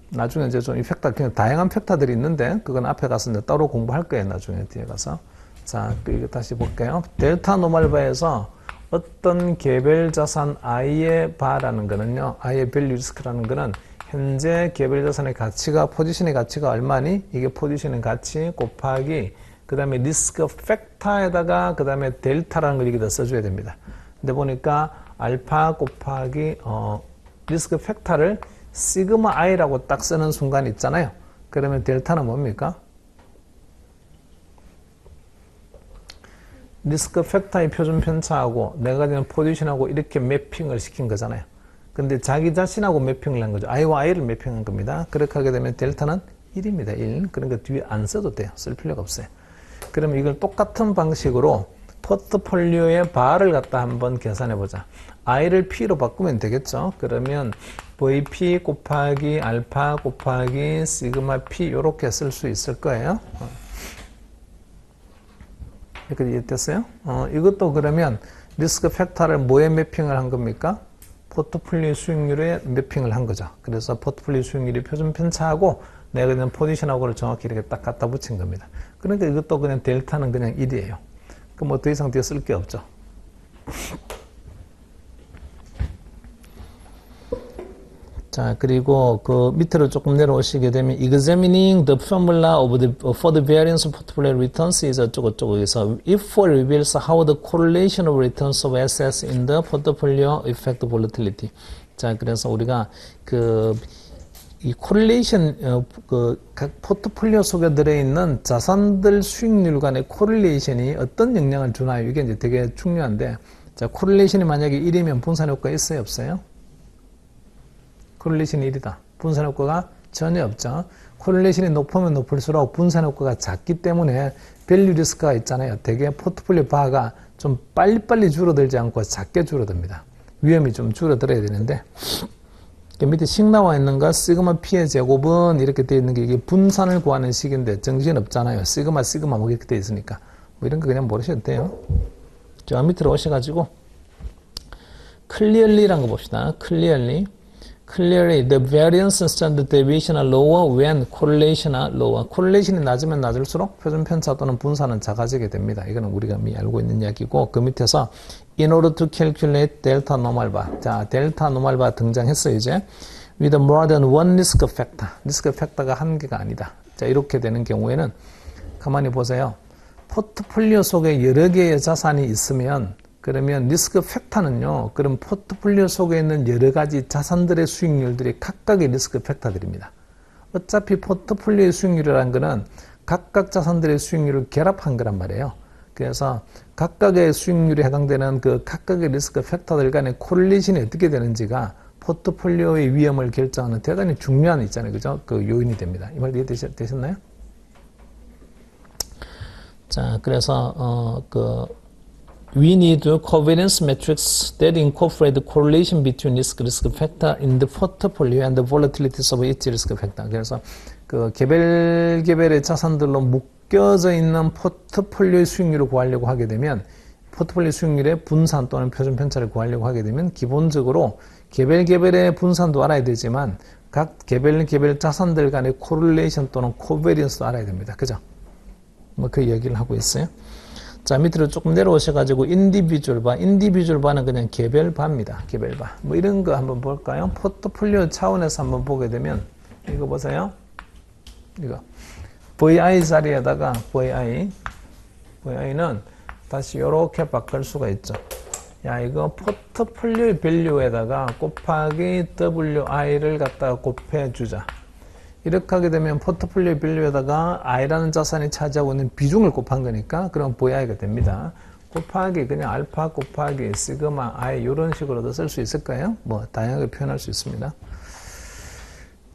나중에 이제 좀 이 팩타 그냥 다양한 팩타들이 있는데 그건 앞에 가서 이제 따로 공부할 거예요. 나중에 뒤에 가서. 자, 이거 다시 볼게요. 델타 노멀바에서 어떤 개별 자산 I의 바라는 거는요. I의 밸류 리스크라는 거는 현재 개별 자산의 가치가 포지션의 가치가 얼마니? 이게 포지션의 가치 곱하기 그 다음에 리스크 팩터에다가 그 다음에 델타라는 걸 여기다 써줘야 됩니다. 근데 보니까 알파 곱하기 리스크 팩터를 시그마 I라고 딱 쓰는 순간 있잖아요. 그러면 델타는 뭡니까? 리스크 팩터의 표준 편차하고 내가 가지는 포지션하고 이렇게 매핑을 시킨 거잖아요. 근데 자기 자신하고 매핑을 한 거죠. I와 I를 매핑한 겁니다. 그렇게 하게 되면 델타는 1입니다. 1. 그러니까 뒤에 안 써도 돼요. 쓸 필요가 없어요. 그러면 이걸 똑같은 방식으로 포트폴리오의 바를 갖다 한번 계산해 보자. I를 P로 바꾸면 되겠죠. 그러면 VP 곱하기 알파 곱하기 시그마 P 이렇게 쓸 수 있을 거예요. 이렇게 이해됐어요? 이것도 그러면 리스크 팩터를 뭐에 매핑을 한 겁니까? 포트폴리오 수익률에 매핑을 한 거죠. 그래서 포트폴리오 수익률이 표준 편차하고 내가 그냥 포지션하고를 정확히 이렇게 딱 갖다 붙인 겁니다. 그러니까 이것도 그냥 델타는 그냥 1이에요. 그럼 뭐 더 이상 뒤에 쓸 게 없죠. 자, 그리고 그 밑으로 조금 내려오시게 되면 examining the formula for the variance of portfolio returns is 어쩌고저쩌고에서 if reveals how the correlation of returns of assets in the portfolio affect volatility. 자, 그래서 우리가 이 코릴레이션 각 포트폴리오 속에 들어있는 자산들 수익률 간의 코릴레이션이 어떤 영향을 주나요? 이게 이제 되게 중요한데, 자, 코릴레이션이 만약에 1이면 분산 효과 있어요, 없어요? 코릴레이션이 1이다. 분산 효과가 전혀 없죠. 코릴레이션이 높으면 높을수록 분산 효과가 작기 때문에 밸류 리스크가 있잖아요. 되게 포트폴리오 바가 좀 빨리빨리 줄어들지 않고 작게 줄어듭니다. 위험이 좀 줄어들어야 되는데, 밑에 식 나와 있는 거 시그마 P의 제곱은 이렇게 되어 있는 게 이게 분산을 구하는 식인데 정신 없잖아요. 시그마 뭐 이렇게 되어 있으니까 뭐 이런 거 그냥 모르셔도 돼요. 저 밑으로 오셔가지고 clearly라는 거 봅시다. clearly clearly the variance and standard deviation are lower when correlation are lower. correlation이 낮으면 낮을수록 표준 편차 또는 분산은 작아지게 됩니다. 이거는 우리가 이미 알고 있는 이야기고, 그 밑에서 in order to calculate delta normal bar. 자, 델타 노멀 바 등장했어요, 이제. with more than one risk factor. 리스크 팩터가 한 개가 아니다. 자, 이렇게 되는 경우에는 가만히 보세요. 포트폴리오 속에 여러 개의 자산이 있으면, 그러면 리스크 팩터는요, 그럼 포트폴리오 속에 있는 여러 가지 자산들의 수익률들이 각각의 리스크 팩터들입니다. 어차피 포트폴리오의 수익률이라는 거는 각각 자산들의 수익률을 결합한 거란 말이에요. 그래서 각각의 수익률에 해당되는 그 각각의 리스크 팩터들 간의 코릴레이션이 어떻게 되는지가 포트폴리오의 위험을 결정하는 대단히 중요한 있잖아요. 그죠? 그 요인이 됩니다. 이 말 이해되셨나요? 자, 그래서, we need covariance metrics that incorporate the correlation between risk factor in the portfolio and the volatilities of each risk factor. 그래서 그 개별의 자산들로 묶여져 있는 포트폴리오의 수익률을 구하려고 하게 되면, 포트폴리오 수익률의 분산 또는 표준 편차를 구하려고 하게 되면 기본적으로 개별의 분산도 알아야 되지만 각 개별 자산들 간의 코릴레이션 또는 코베리언스도 알아야 됩니다. 그죠? 뭐 그 얘기를 하고 있어요. 자, 밑으로 조금 내려오셔가지고 인디비주얼 바. 인디비주얼 바는 그냥 개별 바입니다. 개별 바. 뭐 이런 거 한번 볼까요? 포트폴리오 차원에서 한번 보게 되면 이거 보세요. 이거 VI 자리에다가 VI는 다시 이렇게 바꿀 수가 있죠. 야, 이거 포트폴리오 밸류에다가 곱하기 WI를 갖다가 곱해주자. 이렇게 하게 되면 포트폴리오 밸류에다가 I라는 자산이 차지하고 있는 비중을 곱한 거니까 그럼 VI가 됩니다. 곱하기 그냥 알파 곱하기 시그마 I 이런 식으로도 쓸 수 있을까요? 뭐 다양하게 표현할 수 있습니다.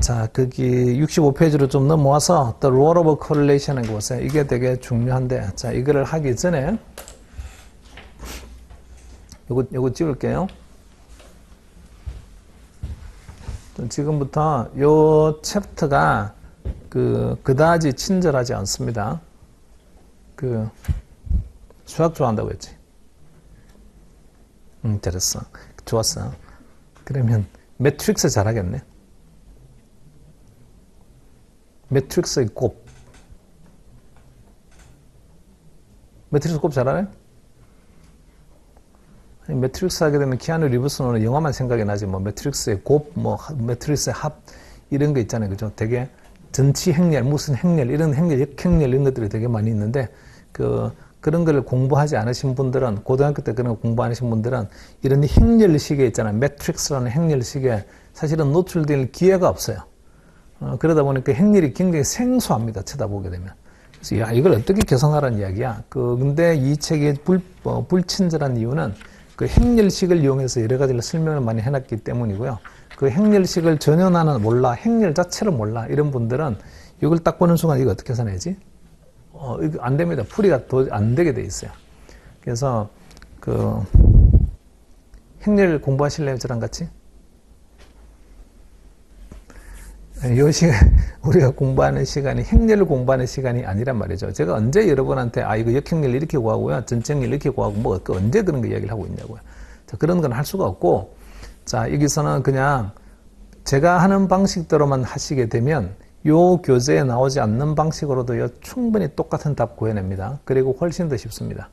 자, 거기 65페이지로 좀 넘어와서 The role of correlation 이거 보세요. 이게 되게 중요한데, 자, 이거를 하기 전에 요거 찍을게요. 지금부터 요 챕터가 그다지 친절하지 않습니다. 수학 좋아한다고 했지? 잘했어. 좋았어. 그러면 매트릭스 잘하겠네. 매트릭스의 곱. 매트릭스 곱 잘하네? 아니, 매트릭스 하게 되면 키아누 리브스는 영화만 생각이 나지, 뭐, 매트릭스의 곱, 뭐, 매트릭스의 합, 이런 거 있잖아요. 그죠? 되게, 전치 행렬, 무슨 행렬, 이런 행렬, 역행렬, 이런 것들이 되게 많이 있는데, 그런 걸 공부하지 않으신 분들은, 고등학교 때 그런 거 공부 안 하신 분들은, 이런 행렬식에 있잖아요. 매트릭스라는 행렬식에 사실은 노출될 기회가 없어요. 그러다 보니까 행렬이 굉장히 생소합니다. 쳐다보게 되면. 그래서, 야, 이걸 어떻게 계산하라는 이야기야. 근데 이 책이 불친절한 이유는 그 행렬식을 이용해서 여러 가지를 설명을 많이 해놨기 때문이고요. 그 행렬식을 전혀 나는 몰라, 행렬 자체를 몰라, 이런 분들은 이걸 딱 보는 순간 이거 어떻게 계산해야지? 이거 안 됩니다. 풀이가 더 안 되게 돼 있어요. 그래서 행렬 공부하실래요? 저랑 같이? 이 시간, 우리가 공부하는 시간이 행렬을 공부하는 시간이 아니란 말이죠. 제가 언제 여러분한테, 이거 역행렬 이렇게 구하고요, 전체행렬 이렇게 구하고, 뭐, 언제 그런 거 이야기를 하고 있냐고요. 자, 그런 건 할 수가 없고, 자, 여기서는 그냥 제가 하는 방식대로만 하시게 되면, 요 교재에 나오지 않는 방식으로도 충분히 똑같은 답 구해냅니다. 그리고 훨씬 더 쉽습니다.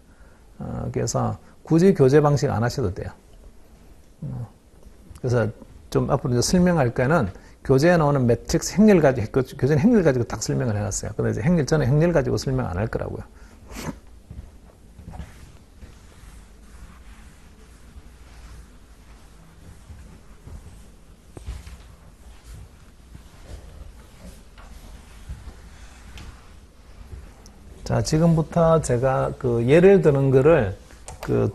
그래서 굳이 교재 방식 안 하셔도 돼요. 그래서 좀 앞으로 이제 설명할 거는, 교재에 나오는 매트릭스 행렬 가지고, 교재는 행렬 가지고 딱 설명을 해놨어요. 근데 이제 저는 행렬 가지고 설명 안 할 거라고요. 자, 지금부터 제가 예를 드는 거를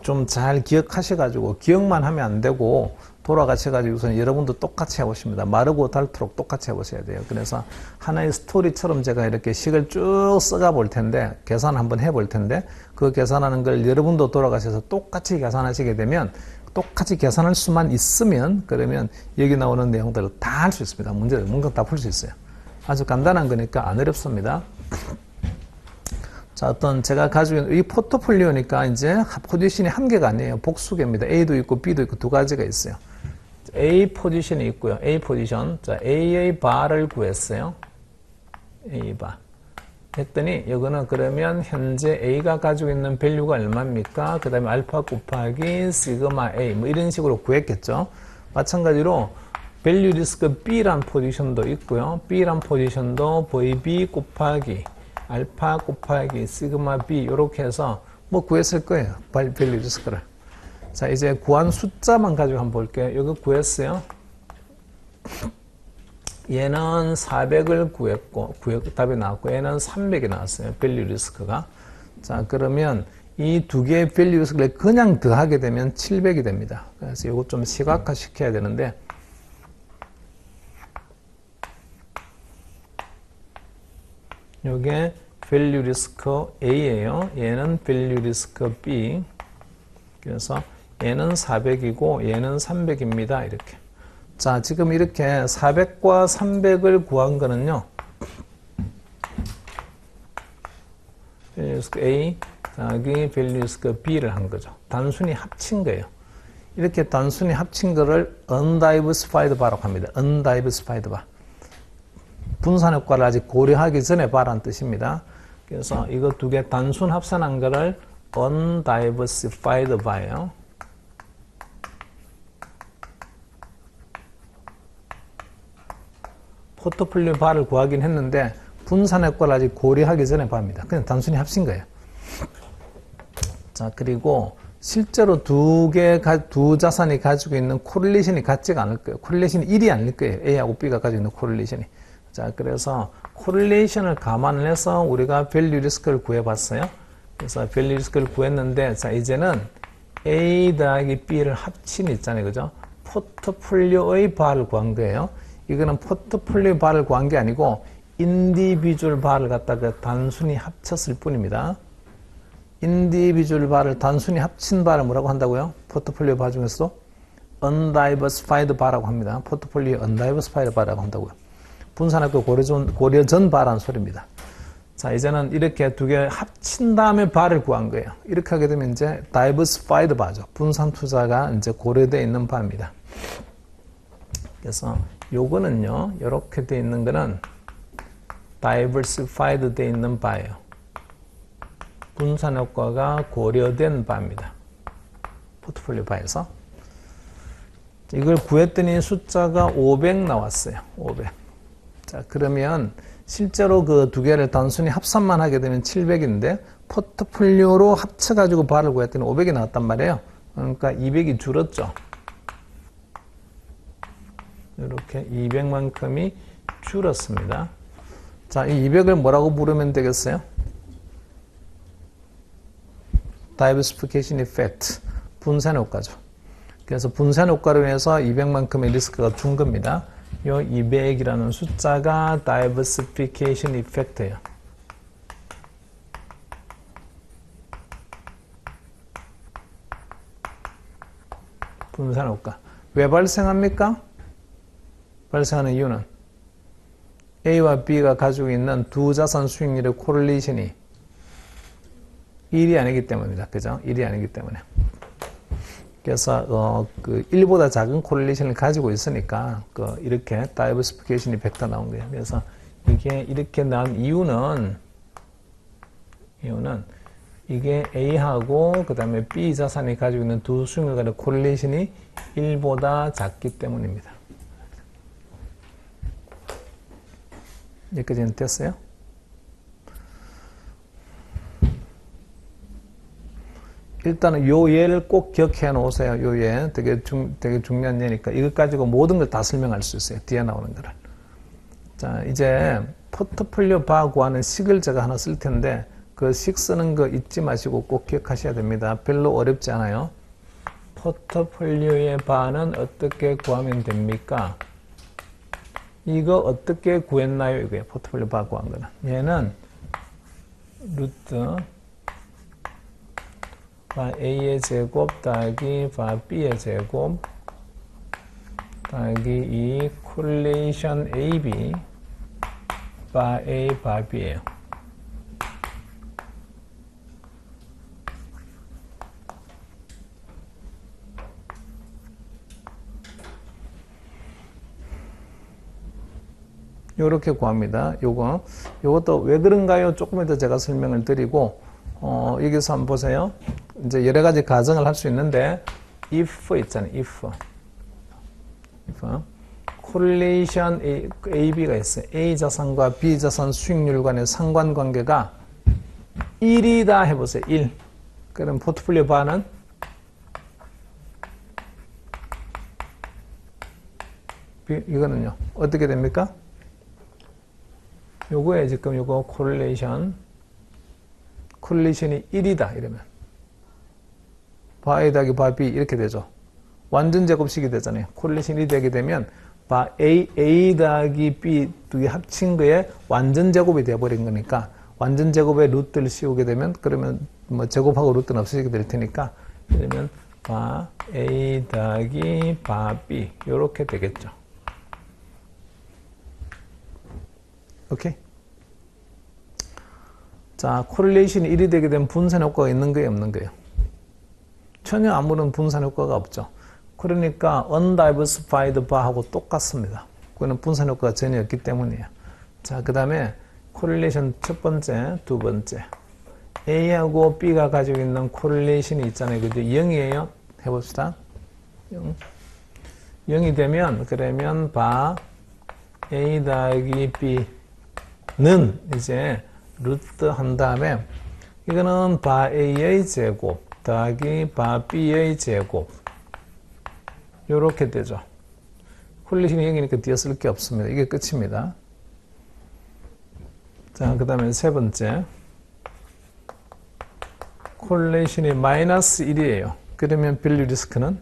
좀 잘 기억하셔가지고, 기억만 하면 안 되고, 돌아가셔가지고서 여러분도 똑같이 해보십니다. 마르고 닳도록 똑같이 해보셔야 돼요. 그래서 하나의 스토리처럼 제가 이렇게 식을 쭉 써가 볼 텐데, 계산 한번 해볼 텐데, 그 계산하는 걸 여러분도 돌아가셔서 똑같이 계산하시게 되면, 똑같이 계산할 수만 있으면, 그러면 여기 나오는 내용들을 다 할 수 있습니다. 문제를 다 풀 수 있어요. 아주 간단한 거니까 안 어렵습니다. 자, 제가 가지고 있는 이 포트폴리오니까 이제 포지션이 한 개가 아니에요. 복수개입니다. A도 있고 B도 있고 두 가지가 있어요. A 포지션이 있고요. A 포지션. 자, A의 바를 구했어요. A 바. 했더니 이거는 그러면 현재 A가 가지고 있는 밸류가 얼마입니까? 그 다음에 알파 곱하기 시그마 A 뭐 이런 식으로 구했겠죠. 마찬가지로 밸류 리스크 B란 포지션도 있고요. B란 포지션도 VB 곱하기 알파 곱하기 시그마 B 이렇게 해서 뭐 구했을 거예요. 밸류 리스크를. 자, 이제 구한 숫자만 가지고 한번 볼게요. 여기 구했어요. 얘는 400을 구했고, 답이 나왔고, 얘는 300이 나왔어요. 밸류 리스크가. 자, 그러면 이 두 개의 밸류 리스크를 그냥 더하게 되면 700이 됩니다. 그래서 이거 좀 시각화 시켜야 되는데, 요게 밸류 리스크 A예요. 얘는 밸류 리스크 B. 그래서 얘는 400이고 얘는 300입니다. 이렇게. 자, 지금 이렇게 400과 300을 구한 거는요. 밸류 리스크 A 더하기 밸류 리스크 B를 한 거죠. 단순히 합친 거예요. 이렇게 단순히 합친 거를 undiversified bar라고 합니다. undiversified bar. 분산 효과를 아직 고려하기 전에 바라는 뜻입니다. 그래서 이거 두 개 단순 합산한 거를 undiversified bar예요. 포트폴리오 바를 구하긴 했는데 분산 효과를 아직 고려하기 전에 바입니다. 그냥 단순히 합친 거예요. 자, 그리고 실제로 두 자산이 가지고 있는 코릴레이션이 같지가 않을 거예요. 코릴레이션이 1이 아닐 거예요. A하고 B가 가지고 있는 코릴레이션이. 자, 그래서 코릴레이션을 감안을 해서 우리가 밸류 리스크를 구해봤어요. 그래서 밸류 리스크를 구했는데, 자, 이제는 A 더하기 B를 합친 있잖아요. 그죠? 포트폴리오의 바를 구한 거예요. 이거는 포트폴리오 바를 구한 게 아니고 인디비주얼 바를 갖다가 단순히 합쳤을 뿐입니다. 인디비주얼 바를 단순히 합친 바를 뭐라고 한다고요? 포트폴리오 바 중에서도 undiversified 바라고 합니다. 포트폴리오 undiversified 바라고 한다고요. 분산학교 고려 전 바라는 소리입니다. 자, 이제는 이렇게 두 개 합친 다음에 바를 구한 거예요. 이렇게 하게 되면 이제 diversified 바죠. 분산 투자가 이제 고려되어 있는 바입니다. 그래서 요거는요, 이렇게 되어 있는 거는 diversified 되어 있는 바예요. 분산 효과가 고려된 바입니다. 포트폴리오 바에서. 이걸 구했더니 숫자가 500 나왔어요. 500. 자, 그러면 실제로 그 두 개를 단순히 합산만 하게 되면 700인데 포트폴리오로 합쳐가지고 바를 구했더니 500이 나왔단 말이에요. 그러니까 200이 줄었죠. 이렇게 200만큼이 줄었습니다. 자, 이 200을 뭐라고 부르면 되겠어요? Diversification effect, 분산 효과죠. 그래서 분산 효과로 인해서 200만큼의 리스크가 준 겁니다. 이 200이라는 숫자가 Diversification effect예요. 분산 효과. 왜 발생합니까? 발생하는 이유는 A와 B가 가지고 있는 두 자산 수익률의 코릴레이션이 1이 아니기 때문입니다. 그죠? 1이 아니기 때문에. 그래서 그 1보다 작은 코릴레이션을 가지고 있으니까 이렇게 다이버시피케이션이 100다 나온 거예요. 그래서 이게 이렇게 나온 이유는 이게 A하고 그 다음에 B 자산이 가지고 있는 두 수익률 간의 코릴레이션이 1보다 작기 때문입니다. 여기까지는 됐어요? 일단은 요 예를 꼭 기억해 놓으세요. 요 예. 되게 중요한 예니까. 이것 가지고 모든 걸 다 설명할 수 있어요. 뒤에 나오는 거를. 자, 이제 포트폴리오 바 구하는 식을 제가 하나 쓸 텐데, 그 식 쓰는 거 잊지 마시고 꼭 기억하셔야 됩니다. 별로 어렵지 않아요. 포트폴리오의 바는 어떻게 구하면 됩니까? 이거 어떻게 구했나요? 이거예요. 포트폴리오 바 구한 거는. 얘는 루트 바 A의 제곱 더하기 바 B의 제곱 더하기 이 콜레이션 AB 바 A 바 B예요. 요렇게 구합니다. 요것도 왜 그런가요? 조금 이따 제가 설명을 드리고, 여기서 한번 보세요. 이제 여러 가지 가정을 할 수 있는데, if 있잖아요. if. correlation A, B가 있어요. A 자산과 B 자산 수익률 간의 상관관계가 1이다 해보세요. 1. 그럼 포트폴리오 바는 이거는요. 어떻게 됩니까? 요거에 지금 요거 correlation이 1이다 이러면 바 A 더하기 바 B 이렇게 되죠. 완전 제곱식이 되잖아요. correlation이 되게 되면 바 A 더하기 B 두 개 합친 거에 완전 제곱이 되어버린 거니까 완전 제곱에 루트를 씌우게 되면 그러면 뭐 제곱하고 루트는 없어지게 될 테니까 그러면 바 A 더하기 바 B 요렇게 되겠죠. 오케이. 자, 코릴레이션이 1이 되게 되면 분산 효과가 있는 거예요, 없는 거예요? 전혀 아무런 분산 효과가 없죠. 그러니까 undiversified bar하고 똑같습니다. 그거는 분산 효과가 전혀 없기 때문이에요. 자, 그 다음에 코릴레이션 첫 번째, 두 번째. A하고 B가 가지고 있는 코릴레이션이 있잖아요. 그죠? 0이에요. 해봅시다. 0. 0이 되면, 그러면 바 A 더하기 B는 이제 루트 한 다음에 이거는 바 A의 제곱 더하기 바 B의 제곱 요렇게 되죠. 콜리션이 0이니까 뒤에 쓸 게 없습니다. 이게 끝입니다. 자, 그 다음에 세 번째 콜레이션이 마이너스 1이에요. 그러면 밸류 리스크는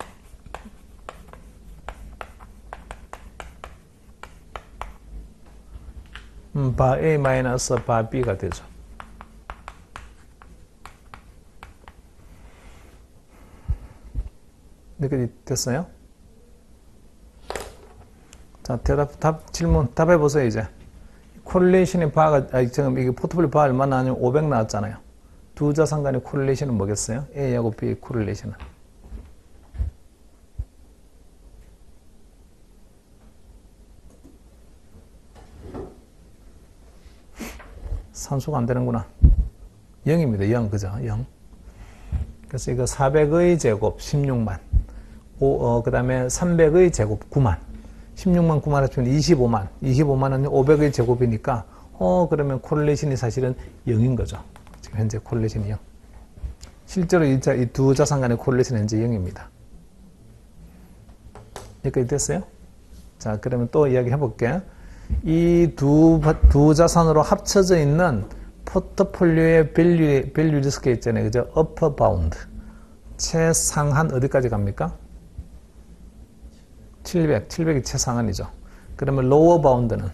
바 A 마이너스 바 B가 되죠. 이렇게 됐어요? 자, 질문 답해보세요, 이제. 콜레이션의 바가, 지금 이게 포트폴리오 바 얼마 나왔냐면 500 나왔잖아요. 두 자산 간의 콜레이션은 뭐겠어요? A하고 B의 콜레이션은. 산수가 안 되는구나. 0입니다. 0. 그죠? 0. 그래서 이거 400의 제곱 16만. 그 다음에 300의 제곱 9만. 16만 9만 합치면 25만. 25만은 500의 제곱이니까, 그러면 콜레이션이 사실은 0인 거죠. 지금 현재 콜레이션이 0. 실제로 이 두 자산 간의 콜레이션은 현재 0입니다. 여기까지 됐어요? 자, 그러면 또 이야기 해볼게요. 이 두 자산으로 합쳐져 있는 포트폴리오의 밸류 리스크 있잖아요. 그죠? upper bound. 최상한 어디까지 갑니까? 700이 최상한이죠. 그러면 lower bound는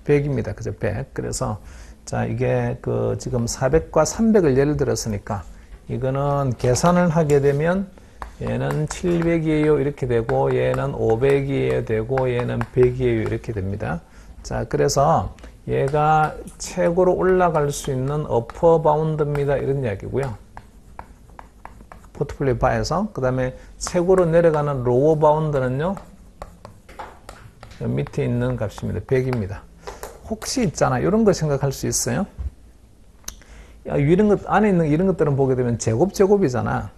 100입니다. 그죠? 100. 그래서, 자, 이게 지금 400과 300을 예를 들었으니까, 이거는 계산을 하게 되면, 얘는 700이에요. 이렇게 되고, 얘는 500이에요. 되고, 얘는 100이에요. 이렇게 됩니다. 자, 그래서 얘가 최고로 올라갈 수 있는 어퍼 바운드입니다. 이런 이야기고요. 포트폴리오 바에서. 그 다음에 최고로 내려가는 로어 바운드는요. 밑에 있는 값입니다. 100입니다. 혹시 있잖아. 이런 거 생각할 수 있어요? 이런 것, 안에 있는 이런 것들은 보게 되면 제곱이잖아.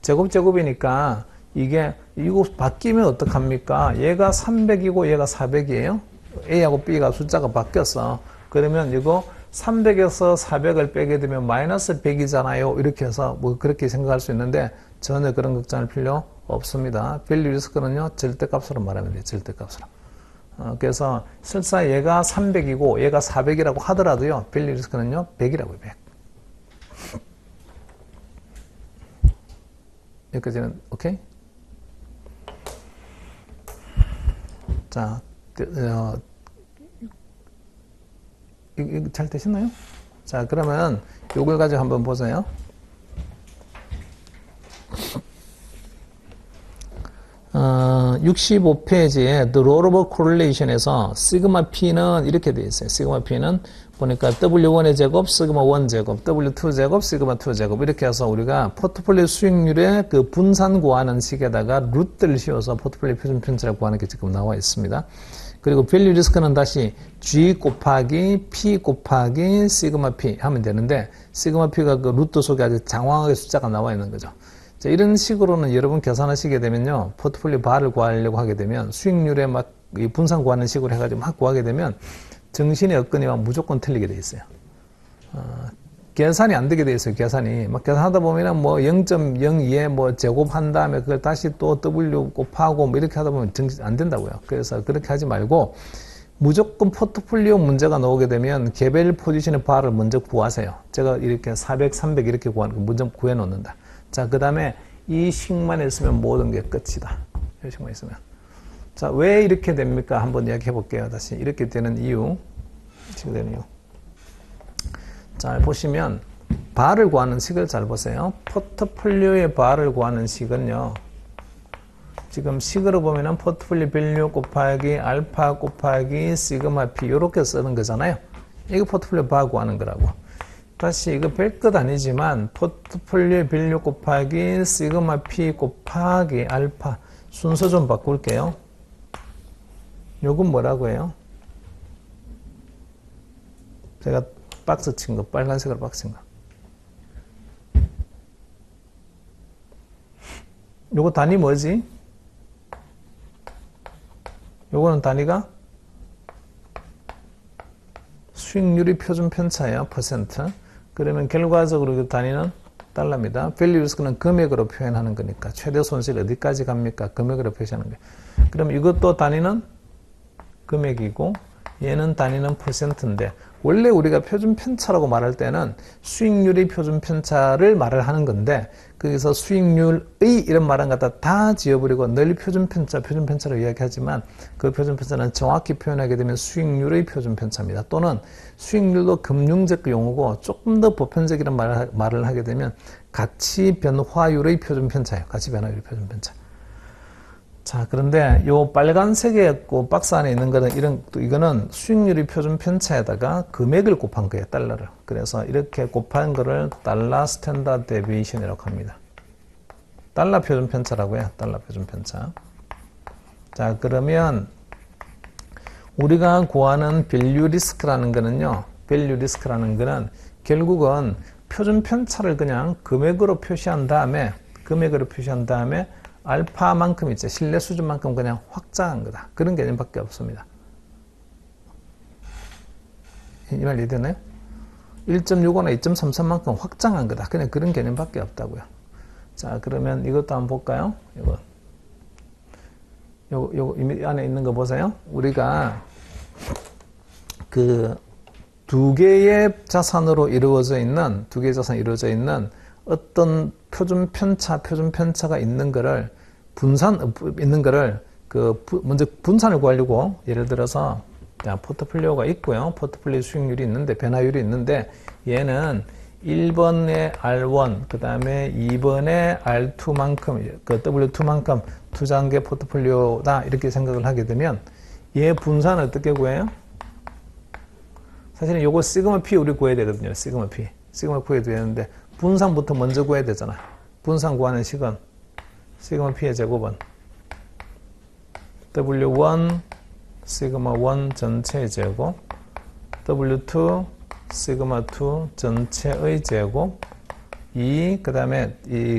제곱이니까 이거 바뀌면 어떡합니까? 얘가 300이고 얘가 400이에요. A하고 B가 숫자가 바뀌었어. 그러면 이거 300에서 400을 빼게 되면 마이너스 100이잖아요. 이렇게 해서 뭐 그렇게 생각할 수 있는데 전혀 그런 걱정할 필요 없습니다. 밸류 리스크는요. 절대값으로 말하면 돼요. 절대값으로. 그래서 설사 얘가 300이고 얘가 400이라고 하더라도요. 밸류 리스크는요. 100이라고요. 100. 여기까지는 오케이? 자, 이거 잘 되셨나요? 자, 그러면 요걸 가지고 한번 보세요. 어, 65페이지에 The Rollable Correlation에서 시그마 P는 이렇게 되어 있어요. 시그마 P는 보니까 W1의 제곱, 시그마 1 제곱, W2 제곱, 시그마 2 제곱 이렇게 해서 우리가 포트폴리오 수익률의 그 분산 구하는 식에다가 루트를 씌워서 포트폴리오 표준 편차를 구하는 게 지금 나와 있습니다. 그리고 밸류 리스크는 다시 G 곱하기 P 곱하기 시그마 P 하면 되는데, 시그마 P가 그 루트 속에 아주 장황하게 숫자가 나와 있는 거죠. 자, 이런 식으로는 여러분 계산하시게 되면요, 포트폴리오 바를 구하려고 하게 되면 수익률에 막 이 분산 구하는 식으로 해가지고 막 구하게 되면 정신의 업건이와 무조건 틀리게 돼 있어요. 계산이 안 되게 돼 있어요. 계산이 막 계산하다 보면은 뭐 0.02에 뭐 제곱한 다음에 그걸 다시 또 W 곱하고 뭐 이렇게 하다 보면 정신 안 된다고요. 그래서 그렇게 하지 말고 무조건 포트폴리오 문제가 나오게 되면 개별 포지션의 바를 먼저 구하세요. 제가 이렇게 400, 300 이렇게 구하는 거 먼저 구해 놓는다. 자, 그 다음에 이 식만 있으면 모든 게 끝이다. 이 식만 있으면. 자, 왜 이렇게 됩니까? 한번 이야기해 볼게요. 다시 이렇게 되는 이유. 이렇게 되는 이유. 잘 보시면 바를 구하는 식을 잘 보세요. 포트폴리오의 바를 구하는 식은요, 지금 식으로 보면은 포트폴리오 밸류 곱하기 알파 곱하기 시그마 P 이렇게 쓰는 거잖아요. 이거 포트폴리오 바 구하는 거라고. 다시 이거 별것 아니지만 포트폴리오 밸류 곱하기 시그마 P 곱하기 알파 순서 좀 바꿀게요. 요건 뭐라고 해요? 제가 박스 친 거, 빨간색으로 박스 친 거. 요거 단위 뭐지? 요거는 단위가 수익률이 표준 편차예요. 퍼센트. 그러면 결과적으로 그 단위는 달러입니다. 밸류 리스크는 금액으로 표현하는 거니까 최대 손실 어디까지 갑니까? 금액으로 표시하는 거예요. 그럼 이것도 단위는 금액이고 얘는 단위는 퍼센트인데, 원래 우리가 표준 편차라고 말할 때는 수익률의 표준 편차를 말을 하는 건데, 거기서 수익률의 이런 말은 갖다 다 지워버리고 늘 표준 편차로 이야기하지만, 그 표준 편차는 정확히 표현하게 되면 수익률의 표준 편차입니다. 또는 수익률도 금융적 용어고 조금 더 보편적인 말을 하게 되면 가치 변화율의 표준 편차예요. 가치 변화율의 표준 편차. 자, 그런데 요 빨간색의 그 박스 안에 있는 거는 이거는 수익률의 표준 편차에다가 금액을 곱한 거예요. 달러를. 그래서 이렇게 곱한 거를 달러 스탠다드 데비에이션이라고 합니다. 달러 표준 편차라고 해요. 달러 표준 편차. 자, 그러면 우리가 구하는 밸류 리스크라는 거는요. 밸류 리스크라는 거는 결국은 표준 편차를 그냥 금액으로 표시한 다음에 알파만큼 있죠. 신뢰 수준만큼 그냥 확장한 거다. 그런 개념밖에 없습니다. 이 말 이해되나요? 1.65나 2.33만큼 확장한 거다. 그냥 그런 개념밖에 없다고요. 자, 그러면 이것도 한번 볼까요? 요거 이 안에 있는 거 보세요. 우리가 그 두 개의 자산으로 이루어져 있는 어떤 표준 편차가 있는 거를 먼저 분산을 구하려고, 예를 들어서 포트폴리오가 있고요. 포트폴리오 수익률이 있는데, 변화율이 있는데, 얘는 1번에 R1, 그 다음에 2번에 R2만큼, 그 W2만큼 투자한 게 포트폴리오다. 이렇게 생각을 하게 되면, 얘 분산을 어떻게 구해요? 사실은 요거 시그마 P 우리 구해야 되거든요. 시그마 P 구해야 되는데, 분산부터 먼저 구해야 되잖아. 분산 구하는 식은 시그마 P의 제곱은 W1 시그마 1 전체의 제곱, W2 시그마 2 전체의 제곱, 그 다음에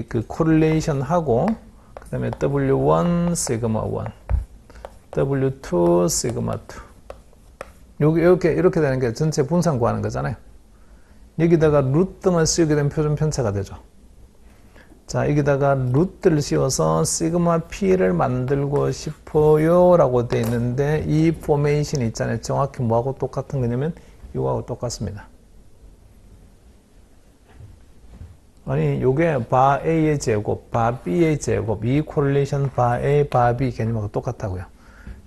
그 코릴레이션 하고, 그 다음에 W1 시그마 1, W2 시그마 2. 이렇게 되는 게 전체 분산 구하는 거잖아요. 여기다가 루트만 씌우게 되면 표준 편차가 되죠. 자, 여기다가 루트를 씌워서 시그마 P를 만들고 싶어요 라고 되어 있는데, 이 포메이션이 있잖아요. 정확히 뭐하고 똑같은 거냐면 이거하고 똑같습니다. 아니, 요게 바 A의 제곱, 바 B의 제곱, 이 코릴레이션 바 A, 바 B 개념하고 똑같다고요.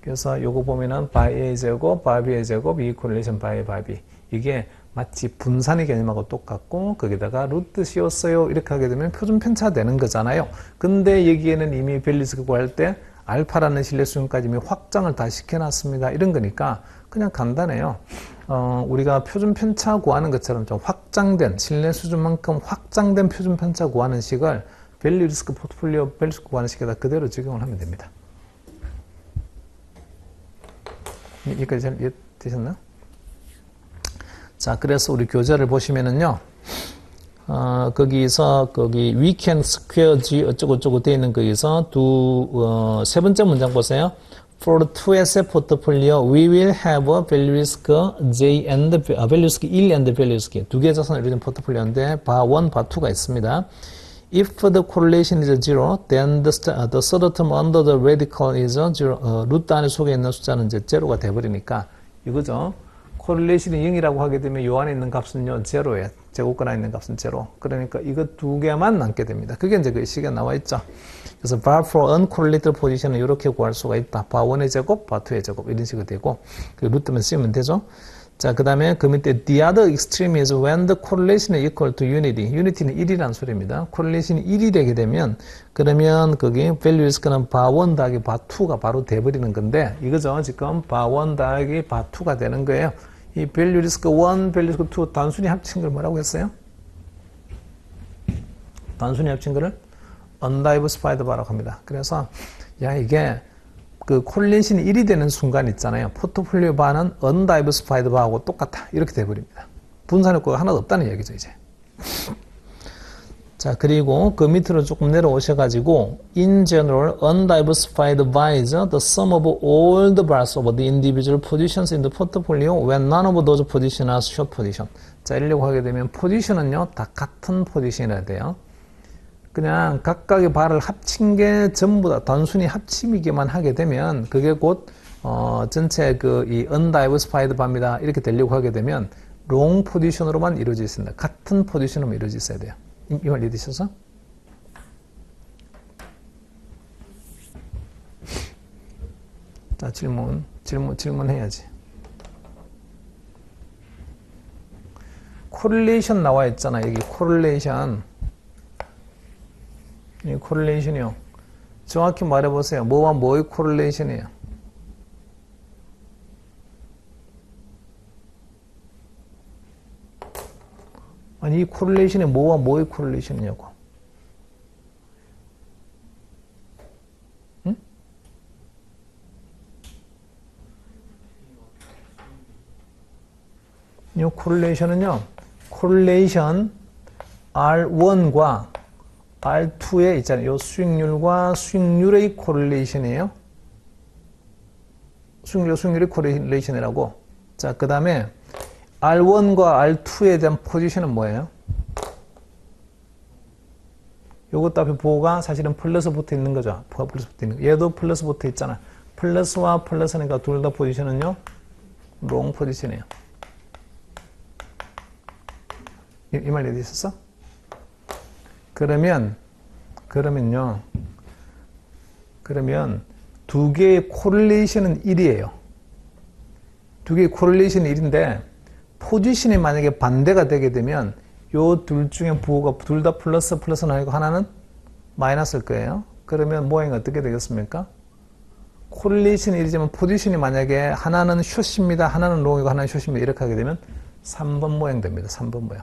그래서 요거 보면은 바 A의 제곱, 바 B의 제곱, 이 코릴레이션 바 A, 바 B. 이게 마치 분산의 개념하고 똑같고, 거기다가 루트 씌웠어요 이렇게 하게 되면 표준 편차 되는 거잖아요. 근데 여기에는 이미 밸류 리스크 구할 때 알파라는 신뢰 수준까지 이미 확장을 다 시켜놨습니다. 이런 거니까 그냥 간단해요. 우리가 표준 편차 구하는 것처럼 좀 확장된, 신뢰 수준만큼 확장된 표준 편차 구하는 식을 밸류 리스크 포트폴리오 밸류 리스크 구하는 식에다 그대로 적용을 하면 됩니다. 여기까지 잘 이해되셨나요? 자, 그래서 우리 교재를 보시면은요, 거기서, we can square G 어쩌고저쩌고 되어 있는 거기서 세 번째 문장 보세요. For the 2asset portfolio, we will have a value risk J and value risk 1 and value risk 두 개 자산을 이루는 포트폴리오인데 바 1, 바 2가 있습니다. If the correlation is 0, then the third term under the radical is 0. 루트 안에 속에 있는 숫자는 이제 제로가 돼버리니까 이거죠. correlation이 0이라고 하게 되면 요 안에 있는 값은요, 제로예요. 제곱권 안에 있는 값은 제로. 그러니까 이거 두 개만 남게 됩니다. 그게 이제 그 시계에 나와 있죠. 그래서 bar for uncorrelated position은 이렇게 구할 수가 있다. bar 1의 제곱, bar 2의 제곱 이런 식으로 되고 그 루트만 쓰면 되죠. 자, 그 다음에 그 밑에 the other extreme is when the correlation is equal to unity. unity는 1이라는 소리입니다. correlation이 1이 되게 되면 그러면 거기 value risk는 bar 1 더하기 bar 2가 바로 돼버리는 건데 이거죠. 지금 bar 1 더하기 bar 2가 되는 거예요. 이 value risk 1, value risk 2 단순히 합친 걸 뭐라고 했어요? 단순히 합친 거를 undiversified bar라고 합니다. 그래서 야 이게 그 콜레이션이 1이 되는 순간 있잖아요. 포트폴리오 바는 undiversified bar하고 똑같다. 이렇게 돼버립니다. 분산 효과가 하나도 없다는 얘기죠, 이제. 자, 그리고 그 밑으로 조금 내려오셔가지고 in general, undiversified bar is the sum of all the bars of the individual positions in the portfolio when none of those positions are short position. 자, 이러려고 하게 되면 포지션은요, 다 같은 포지션이어야 돼요. 그냥 각각의 바를 합친 게 전부 다 단순히 합치기만 하게 되면 그게 곧 전체 그 이 undiversified 바입니다. 이렇게 되려고 하게 되면 롱 포지션으로만 이루어져 있습니다. 같은 포지션으로만 이루어져 있어야 돼요. 이 말 이해되셔서? 자, 질문해야지. 코릴레이션 나와 있잖아. 여기 코릴레이션. 이 코릴레이션이요. 정확히 말해보세요. 뭐와 뭐의 코릴레이션이에요? 아니, 이 코릴레이션이 뭐와 뭐의 코릴레이션이냐고. 응? 이 코릴레이션은요, 코릴레이션 R1과 R2에 있잖아요. 이 수익률과 수익률의 코릴레이션이에요. 수익률의 코릴레이션이라고. 자, 그 다음에 R1과 R2에 대한 포지션은 뭐예요? 요것도 앞에 보호가 사실은 플러스 붙어 있는 거죠. 보호가 플러스 붙어 있는 거. 얘도 플러스 붙어 있잖아. 플러스와 플러스니까 둘 다 포지션은요, 롱 포지션이에요. 이 말 어디 있었어? 그러면 두 개의 코릴레이션은 1이에요. 두 개의 코릴레이션은 1인데 포지션이 만약에 반대가 되게 되면 요 둘 중에 부호가 둘 다 플러스는 아니고 하나는 마이너스일 거예요. 그러면 모양이 어떻게 되겠습니까? 코릴레이션이 1이지만 포지션이 만약에 하나는 숏입니다. 하나는 롱이고 하나는 숏입니다. 이렇게 하게 되면 3번 모양 됩니다. 3번 모양.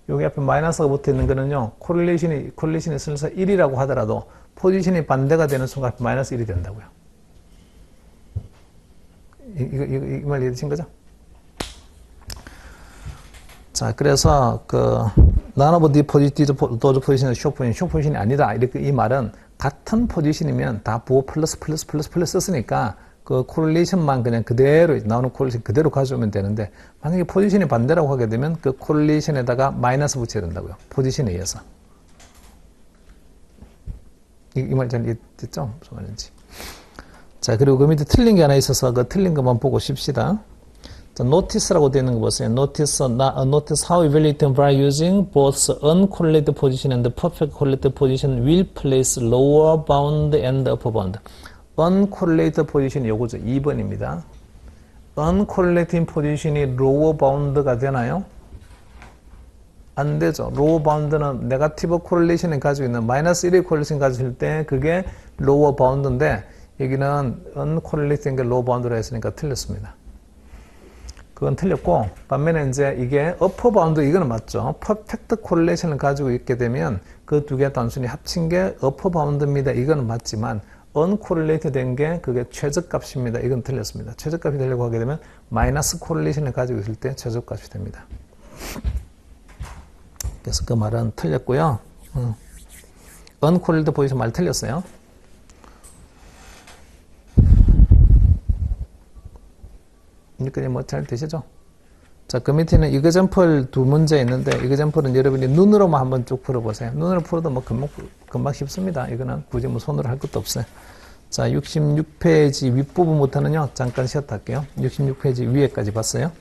여기 앞에 마이너스가 붙어 있는 거는요, 코릴레이션이 설사 1이라고 하더라도 포지션이 반대가 되는 순간 마이너스 1이 된다고요. 이 말 이해되신 거죠? 자, 그래서 none of the positions short 포지션이 아니다. 이렇게 이 말은 같은 포지션이면 다 부호 플러스 썼으니까 그 코릴레이션만 그냥 그대로 나오는 코릴레이션 그대로 가져오면 되는데 만약에 포지션이 반대라고 하게 되면 그 코릴레이션에다가 마이너스 붙여야 된다고요. 포지션에 의해서. 이 말 잘 이해됐죠? 무슨 말인지. 자, 그리고 그 밑에 틀린 게 하나 있어서 그 틀린 것만 보고 쉽시다. 자, notice라고 되어 있는 거 보세요. notice how evaluating by using both uncorrelated position and perfect correlated position will place lower bound and upper bound. uncorrelated position이 요거죠. 2번입니다. uncorrelated position이 lower bound가 되나요? 안 되죠. lower bound는 네거티브 correlation을 가지고 있는 마이너스 1의 correlation을 가질 때 그게 lower bound인데 여기는 uncorrelated인 게 lower bound라 했으니까 틀렸습니다. 그건 틀렸고 반면에 이제 이게 upper bound 이거는 맞죠. perfect correlation을 가지고 있게 되면 그 두 개 단순히 합친 게 upper bound입니다. 이거는 맞지만 uncorrelated 된 게 그게 최저값입니다. 이건 틀렸습니다. 최저값이 되려고 하게 되면 마이너스 코릴레이션을 가지고 있을 때 최저값이 됩니다. 그래서 그 말은 틀렸고요. uncorrelated 보이셔 말 틀렸어요. 여기까지 뭐 잘 되시죠? 자, 그 밑에는 이그젠플 두 문제 있는데, 이그젠플은 여러분이 눈으로만 한번 쭉 풀어보세요. 눈으로 풀어도 뭐 금방 쉽습니다. 이거는 굳이 뭐 손으로 할 것도 없어요. 자, 66페이지 윗부분부터는요, 잠깐 쉬었다 할게요. 66페이지 위에까지 봤어요.